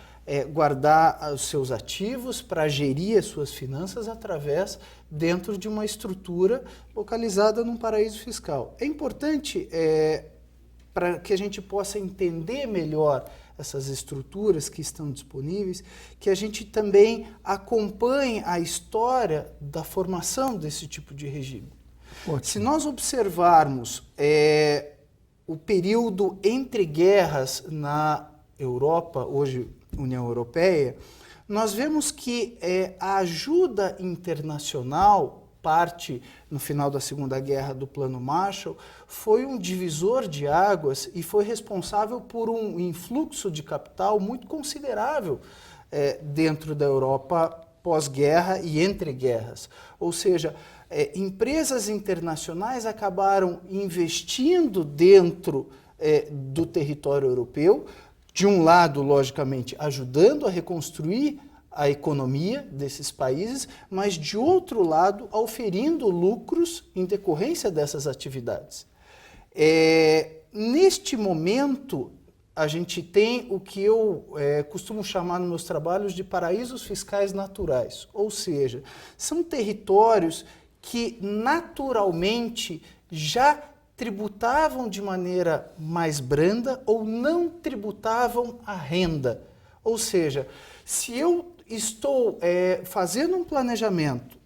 Speaker 6: guardar os seus ativos, para gerir as suas finanças através dentro de uma estrutura localizada num paraíso fiscal. É importante para que a gente possa entender melhor essas estruturas que estão disponíveis, que a gente também acompanhe a história da formação desse tipo de regime.
Speaker 1: Ótimo.
Speaker 6: Se nós observarmos o período entre guerras na Europa, hoje União Europeia, nós vemos que a ajuda internacional, parte no final da Segunda Guerra do Plano Marshall, foi um divisor de águas e foi responsável por um influxo de capital muito considerável dentro da Europa pós-guerra e entre guerras. Ou seja, empresas internacionais acabaram investindo dentro do território europeu, de um lado, logicamente, ajudando a reconstruir a economia desses países, mas de outro lado, auferindo lucros em decorrência dessas atividades. Neste momento, a gente tem o que eu costumo chamar nos meus trabalhos de paraísos fiscais naturais, ou seja, são territórios que naturalmente já tributavam de maneira mais branda ou não tributavam a renda. Ou seja, se eu estou fazendo um planejamento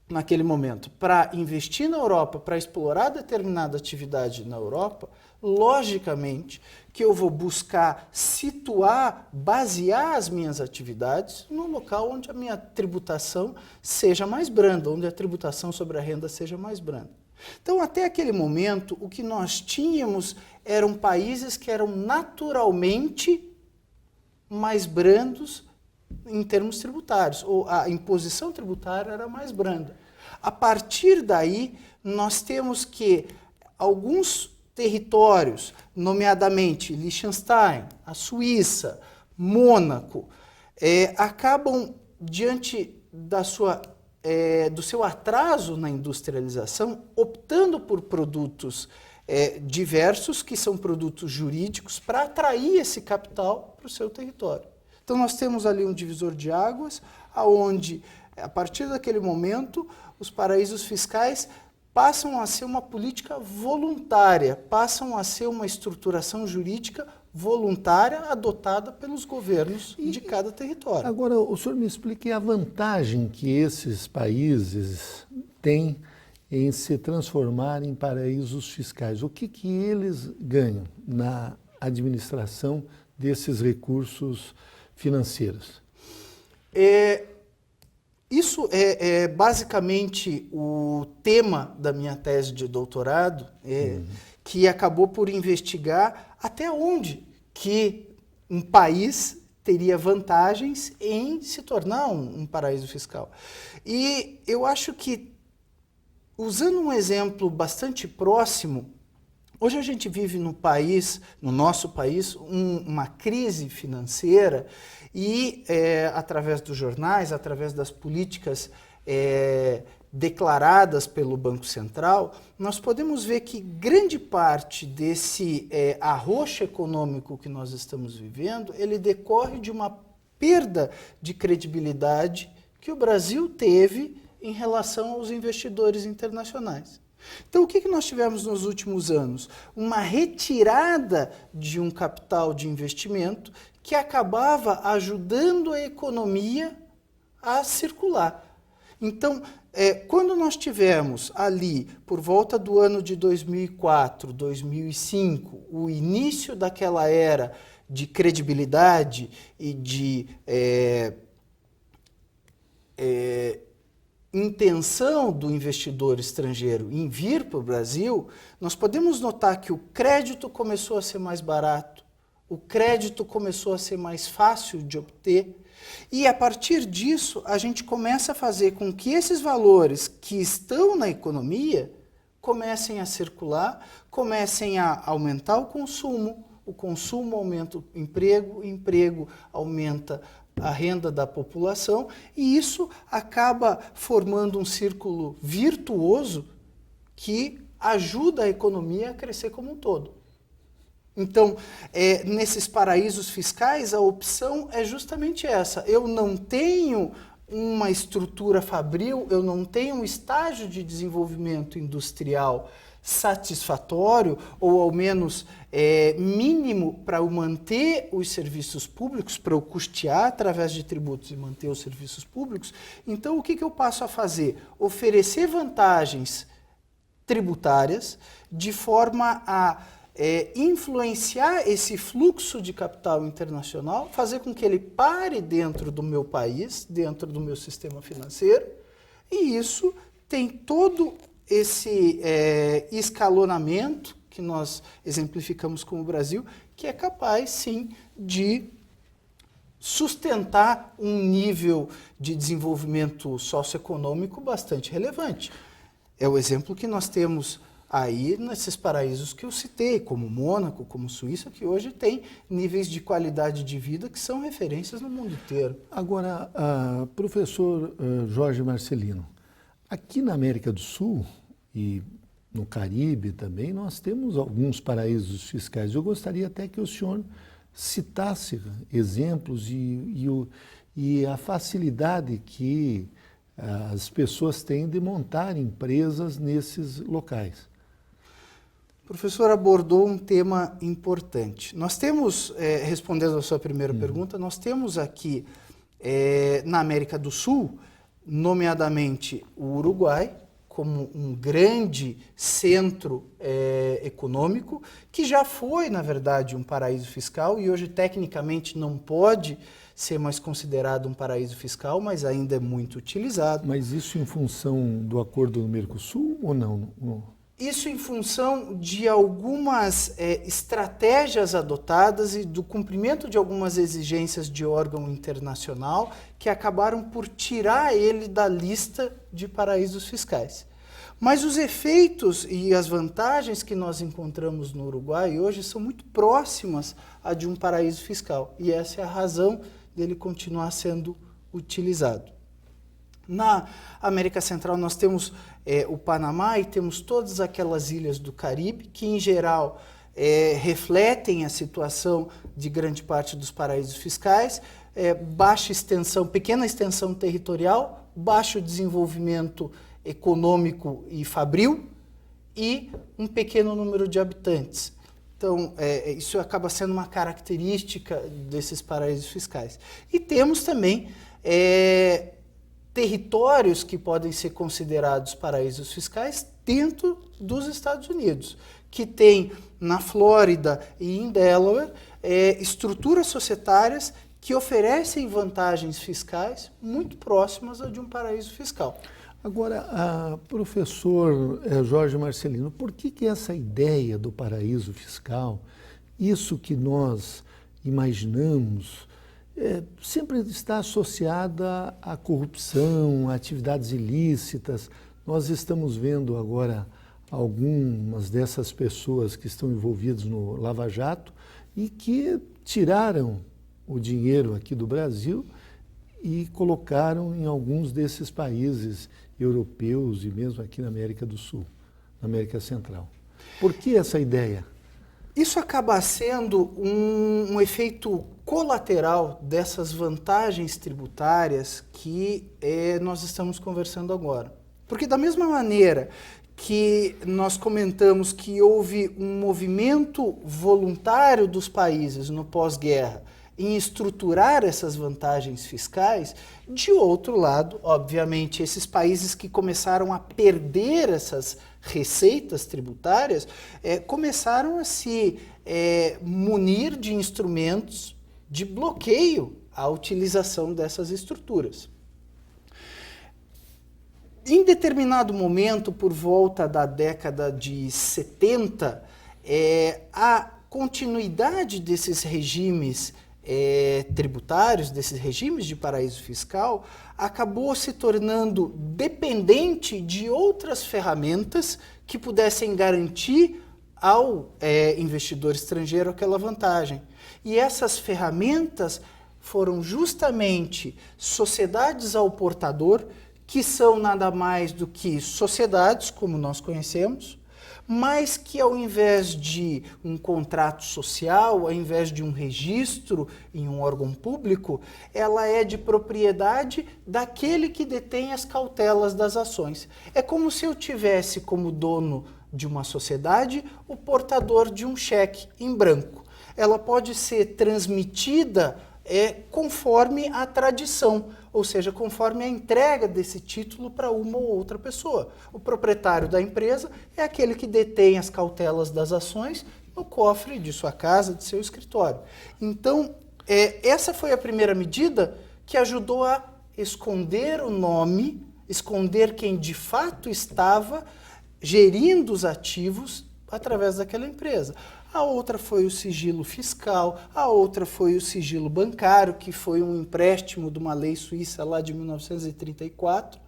Speaker 6: naquele momento para investir na Europa, para explorar determinada atividade na Europa, logicamente que eu vou buscar situar, basear as minhas atividades no local onde a minha tributação seja mais branda, onde a tributação sobre a renda seja mais branda. Então, até aquele momento, o que nós tínhamos eram países que eram naturalmente mais brandos em termos tributários, ou a imposição tributária era mais branda. A partir daí, nós temos que alguns territórios, nomeadamente Liechtenstein, a Suíça, Mônaco, acabam, diante do seu atraso na industrialização, optando por produtos diversos, que são produtos jurídicos, para atrair esse capital para o seu território. Então, nós temos ali um divisor de águas, onde, a partir daquele momento, os paraísos fiscais passam a ser uma política voluntária, passam a ser uma estruturação jurídica voluntária adotada pelos governos de cada território.
Speaker 1: Agora, o senhor me explique a vantagem que esses países têm em se transformar em paraísos fiscais. O que eles ganham na administração desses recursos financeiros?
Speaker 6: Isso é basicamente o tema da minha tese de doutorado, que acabou por investigar até onde que um país teria vantagens em se tornar um paraíso fiscal. E eu acho que, usando um exemplo bastante próximo, hoje a gente vive no nosso país, uma crise financeira e, através dos jornais, através das políticas declaradas pelo Banco Central, nós podemos ver que grande parte desse arroxo econômico que nós estamos vivendo, ele decorre de uma perda de credibilidade que o Brasil teve em relação aos investidores internacionais. Então, o que nós tivemos nos últimos anos? Uma retirada de um capital de investimento que acabava ajudando a economia a circular. Então, quando nós tivemos ali, por volta do ano de 2004, 2005, o início daquela era de credibilidade e de intenção do investidor estrangeiro em vir para o Brasil, nós podemos notar que o crédito começou a ser mais barato, o crédito começou a ser mais fácil de obter, e a partir disso a gente começa a fazer com que esses valores que estão na economia comecem a circular, comecem a aumentar o consumo aumenta o emprego aumenta a renda da população, e isso acaba formando um círculo virtuoso que ajuda a economia a crescer como um todo. Então, nesses paraísos fiscais, a opção é justamente essa. Eu não tenho uma estrutura fabril, eu não tenho um estágio de desenvolvimento industrial satisfatório, ou ao menos mínimo, para eu manter os serviços públicos, para eu custear através de tributos e manter os serviços públicos. Então, o que eu passo a fazer? Oferecer vantagens tributárias de forma a influenciar esse fluxo de capital internacional, fazer com que ele pare dentro do meu país, dentro do meu sistema financeiro, e isso tem todo esse escalonamento que nós exemplificamos com o Brasil, que é capaz, sim, de sustentar um nível de desenvolvimento socioeconômico bastante relevante. É o exemplo que nós temos aí nesses paraísos que eu citei, como Mônaco, como Suíça, que hoje tem níveis de qualidade de vida que são referências no mundo inteiro.
Speaker 1: Agora, professor Jorge Marcelino, aqui na América do Sul e no Caribe também, nós temos alguns paraísos fiscais. Eu gostaria até que o senhor citasse exemplos e a facilidade que as pessoas têm de montar empresas nesses locais.
Speaker 6: O professor abordou um tema importante. Nós temos, respondendo à sua primeira pergunta, nós temos aqui na América do Sul, nomeadamente o Uruguai, como um grande centro econômico, que já foi, na verdade, um paraíso fiscal e hoje, tecnicamente, não pode ser mais considerado um paraíso fiscal, mas ainda é muito utilizado.
Speaker 1: Mas isso em função do acordo do Mercosul ou não?
Speaker 6: Isso em função de algumas estratégias adotadas e do cumprimento de algumas exigências de órgão internacional que acabaram por tirar ele da lista de paraísos fiscais. Mas os efeitos e as vantagens que nós encontramos no Uruguai hoje são muito próximas a de um paraíso fiscal, e essa é a razão dele continuar sendo utilizado. Na América Central nós temos o Panamá e temos todas aquelas ilhas do Caribe que, em geral, refletem a situação de grande parte dos paraísos fiscais, baixa extensão, pequena extensão territorial, baixo desenvolvimento econômico e fabril e um pequeno número de habitantes. Então, isso acaba sendo uma característica desses paraísos fiscais. E temos também territórios que podem ser considerados paraísos fiscais dentro dos Estados Unidos, que tem na Flórida e em Delaware estruturas societárias que oferecem vantagens fiscais muito próximas a de um paraíso fiscal.
Speaker 1: Agora, professor Jorge Marcelino, por que essa ideia do paraíso fiscal, isso que nós imaginamos, sempre está associada à corrupção, a atividades ilícitas? Nós estamos vendo agora algumas dessas pessoas que estão envolvidas no Lava Jato e que tiraram o dinheiro aqui do Brasil e colocaram em alguns desses países europeus e mesmo aqui na América do Sul, na América Central. Por que essa ideia?
Speaker 6: Isso acaba sendo um efeito colateral dessas vantagens tributárias que nós estamos conversando agora. Porque da mesma maneira que nós comentamos que houve um movimento voluntário dos países no pós-guerra em estruturar essas vantagens fiscais, de outro lado, obviamente, esses países que começaram a perder essas receitas tributárias começaram a se munir de instrumentos de bloqueio à utilização dessas estruturas. Em determinado momento, por volta da década de 70, a continuidade desses regimes tributários, desses regimes de paraíso fiscal, acabou se tornando dependente de outras ferramentas que pudessem garantir ao investidor estrangeiro aquela vantagem. E essas ferramentas foram justamente sociedades ao portador, que são nada mais do que sociedades, como nós conhecemos, mas que ao invés de um contrato social, ao invés de um registro em um órgão público, ela é de propriedade daquele que detém as cautelas das ações. É como se eu tivesse como dono de uma sociedade o portador de um cheque em branco. Ela pode ser transmitida conforme a tradição, ou seja, conforme a entrega desse título para uma ou outra pessoa. O proprietário da empresa é aquele que detém as cautelas das ações no cofre de sua casa, de seu escritório. Então, essa foi a primeira medida que ajudou a esconder o nome, esconder quem de fato estava gerindo os ativos através daquela empresa. A outra foi o sigilo fiscal, a outra foi o sigilo bancário, que foi um empréstimo de uma lei suíça lá de 1934.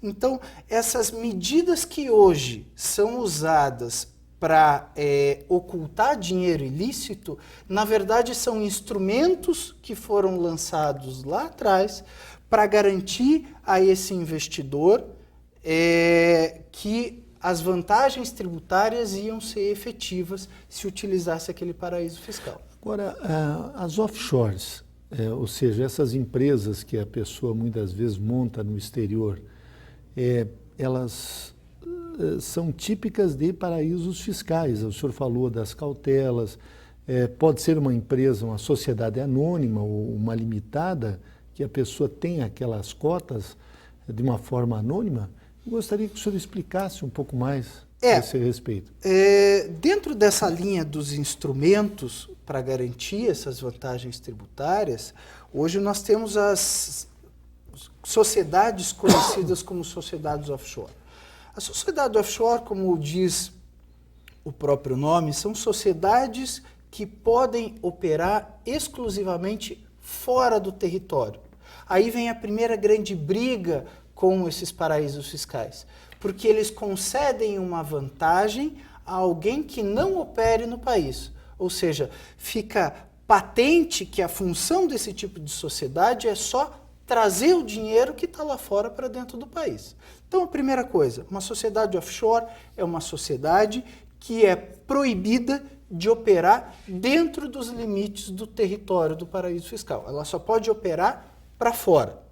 Speaker 6: Então, essas medidas que hoje são usadas para ocultar dinheiro ilícito, na verdade são instrumentos que foram lançados lá atrás para garantir a esse investidor que as vantagens tributárias iam ser efetivas se utilizasse aquele paraíso fiscal.
Speaker 1: Agora, as offshores, ou seja, essas empresas que a pessoa muitas vezes monta no exterior, elas são típicas de paraísos fiscais. O senhor falou das cautelas, pode ser uma empresa, uma sociedade anônima ou uma limitada, que a pessoa tem aquelas cotas de uma forma anônima. Gostaria que o senhor explicasse um pouco mais a esse respeito.
Speaker 6: Dentro dessa linha dos instrumentos para garantir essas vantagens tributárias, hoje nós temos as sociedades conhecidas como sociedades offshore. A sociedade offshore, como diz o próprio nome, são sociedades que podem operar exclusivamente fora do território. Aí vem a primeira grande briga com esses paraísos fiscais, porque eles concedem uma vantagem a alguém que não opere no país. Ou seja, fica patente que a função desse tipo de sociedade é só trazer o dinheiro que está lá fora para dentro do país. Então, a primeira coisa, uma sociedade offshore é uma sociedade que é proibida de operar dentro dos limites do território do paraíso fiscal. Ela só pode operar para fora.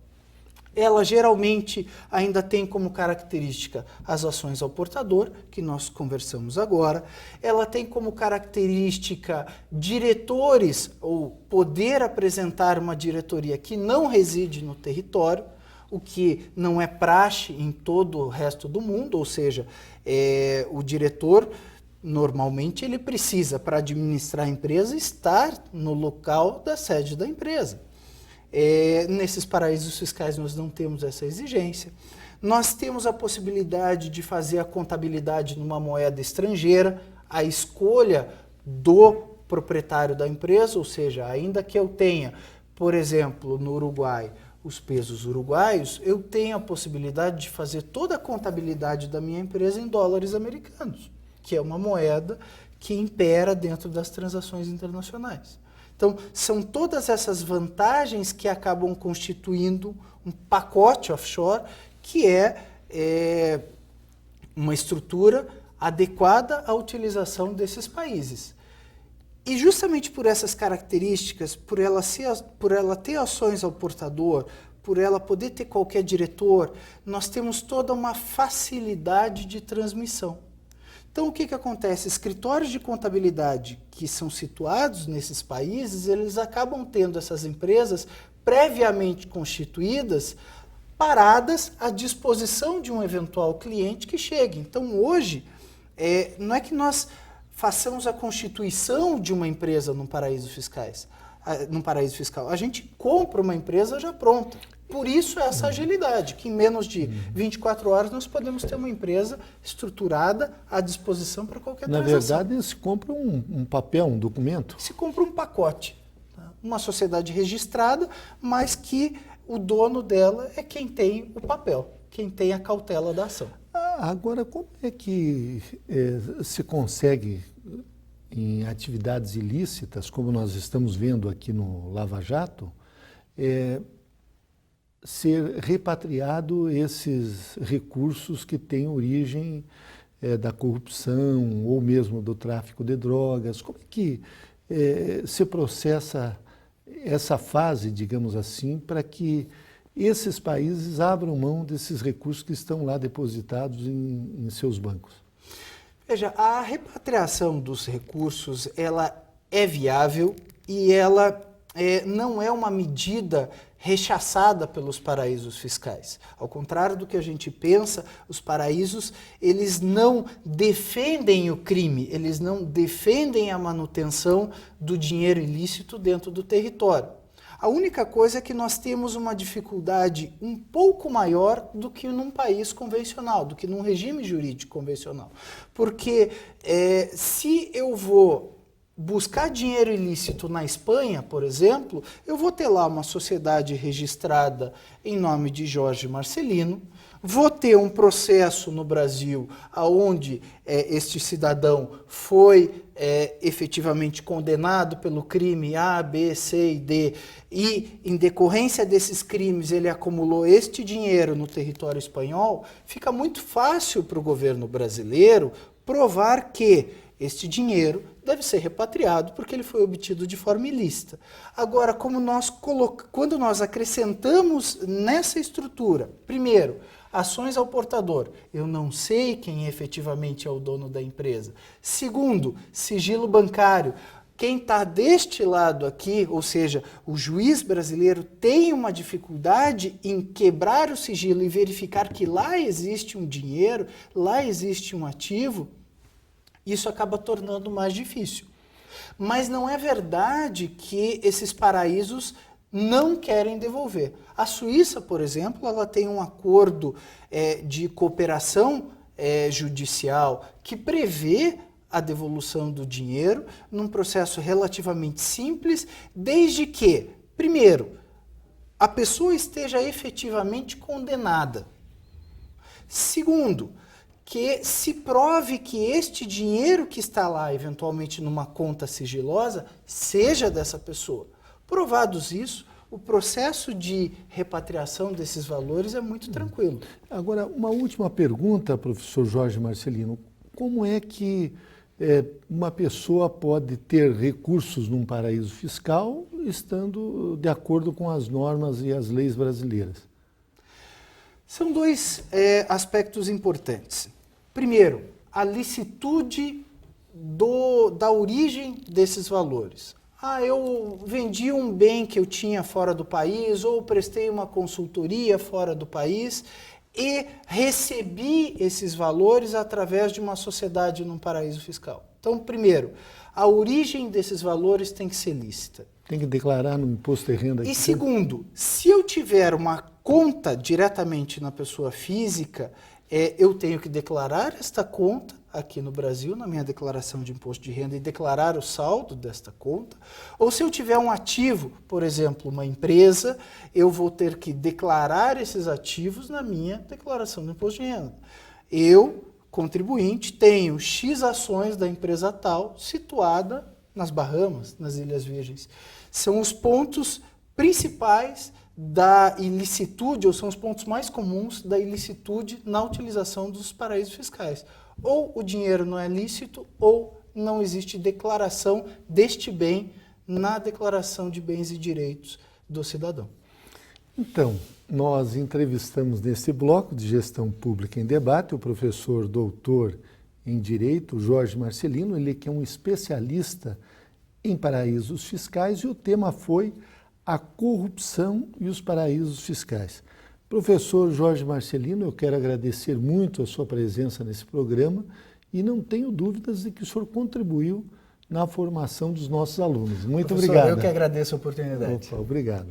Speaker 6: Ela geralmente ainda tem como característica as ações ao portador, que nós conversamos agora. Ela tem como característica diretores, ou poder apresentar uma diretoria que não reside no território, o que não é praxe em todo o resto do mundo, ou seja, o diretor, normalmente, ele precisa, para administrar a empresa, estar no local da sede da empresa. Nesses paraísos fiscais nós não temos essa exigência. Nós temos a possibilidade de fazer a contabilidade numa moeda estrangeira, a escolha do proprietário da empresa, ou seja, ainda que eu tenha, por exemplo, no Uruguai, os pesos uruguaios, eu tenho a possibilidade de fazer toda a contabilidade da minha empresa em dólares americanos, que é uma moeda que impera dentro das transações internacionais. Então, são todas essas vantagens que acabam constituindo um pacote offshore que é uma estrutura adequada à utilização desses países. E justamente por essas características, por ela ter ações ao portador, por ela poder ter qualquer diretor, nós temos toda uma facilidade de transmissão. Então, o que acontece? Escritórios de contabilidade que são situados nesses países, eles acabam tendo essas empresas previamente constituídas, paradas à disposição de um eventual cliente que chegue. Então, hoje, não é que nós façamos a constituição de uma empresa num paraíso fiscal. A gente compra uma empresa já pronta. Por isso essa agilidade, que em menos de 24 horas nós podemos ter uma empresa estruturada à disposição para qualquer transação.
Speaker 1: Na verdade, se compra um papel, um documento.
Speaker 6: Se compra um pacote, tá? Uma sociedade registrada, mas que o dono dela é quem tem o papel, quem tem a cautela da ação.
Speaker 1: Agora, como é que se consegue, em atividades ilícitas, como nós estamos vendo aqui no Lava Jato, ser repatriado esses recursos que têm origem da corrupção ou mesmo do tráfico de drogas? Como é que se processa essa fase, digamos assim, para que esses países abram mão desses recursos que estão lá depositados em seus bancos?
Speaker 6: Veja, a repatriação dos recursos, ela é viável e ela não é uma medida rechaçada pelos paraísos fiscais. Ao contrário do que a gente pensa, os paraísos, eles não defendem o crime, eles não defendem a manutenção do dinheiro ilícito dentro do território. A única coisa é que nós temos uma dificuldade um pouco maior do que num país convencional, do que num regime jurídico convencional. Porque se eu vou buscar dinheiro ilícito na Espanha, por exemplo, eu vou ter lá uma sociedade registrada em nome de Jorge Marcelino, vou ter um processo no Brasil onde este cidadão foi efetivamente condenado pelo crime A, B, C e D, e em decorrência desses crimes ele acumulou este dinheiro no território espanhol, fica muito fácil para o governo brasileiro provar que este dinheiro deve ser repatriado porque ele foi obtido de forma ilícita. Agora, quando nós acrescentamos nessa estrutura, primeiro, ações ao portador, eu não sei quem efetivamente é o dono da empresa. Segundo, sigilo bancário. Quem está deste lado aqui, ou seja, o juiz brasileiro tem uma dificuldade em quebrar o sigilo e verificar que lá existe um dinheiro, lá existe um ativo, isso acaba tornando mais difícil. Mas não é verdade que esses paraísos não querem devolver. A Suíça, por exemplo, ela tem um acordo de cooperação judicial que prevê a devolução do dinheiro num processo relativamente simples, desde que, primeiro, a pessoa esteja efetivamente condenada. Segundo, que se prove que este dinheiro que está lá, eventualmente numa conta sigilosa, seja dessa pessoa. Provados isso, o processo de repatriação desses valores é muito tranquilo.
Speaker 1: Agora, uma última pergunta, professor Jorge Marcelino. Como é que uma pessoa pode ter recursos num paraíso fiscal estando de acordo com as normas e as leis brasileiras?
Speaker 6: São dois aspectos importantes. Primeiro, a licitude da origem desses valores. Eu vendi um bem que eu tinha fora do país ou prestei uma consultoria fora do país e recebi esses valores através de uma sociedade num paraíso fiscal. Então, primeiro, a origem desses valores tem que ser lícita.
Speaker 1: Tem que declarar no imposto de renda.
Speaker 6: E segundo, se eu tiver uma conta diretamente na pessoa física, eu tenho que declarar esta conta aqui no Brasil, na minha declaração de imposto de renda, e declarar o saldo desta conta. Ou se eu tiver um ativo, por exemplo, uma empresa, eu vou ter que declarar esses ativos na minha declaração de imposto de renda. Eu, contribuinte, tenho X ações da empresa tal situada nas Bahamas, nas Ilhas Virgens. São os pontos principais da ilicitude, ou são os pontos mais comuns da ilicitude na utilização dos paraísos fiscais. Ou o dinheiro não é lícito, ou não existe declaração deste bem na declaração de bens e direitos do cidadão.
Speaker 1: Então, nós entrevistamos nesse bloco de Gestão Pública em Debate o professor doutor em Direito, Jorge Marcelino, ele que é um especialista em paraísos fiscais, e o tema foi a corrupção e os paraísos fiscais. Professor Jorge Marcelino, eu quero agradecer muito a sua presença nesse programa e não tenho dúvidas de que o senhor contribuiu na formação dos nossos alunos. Muito obrigado.
Speaker 6: Eu que agradeço a oportunidade.
Speaker 1: Opa, obrigado.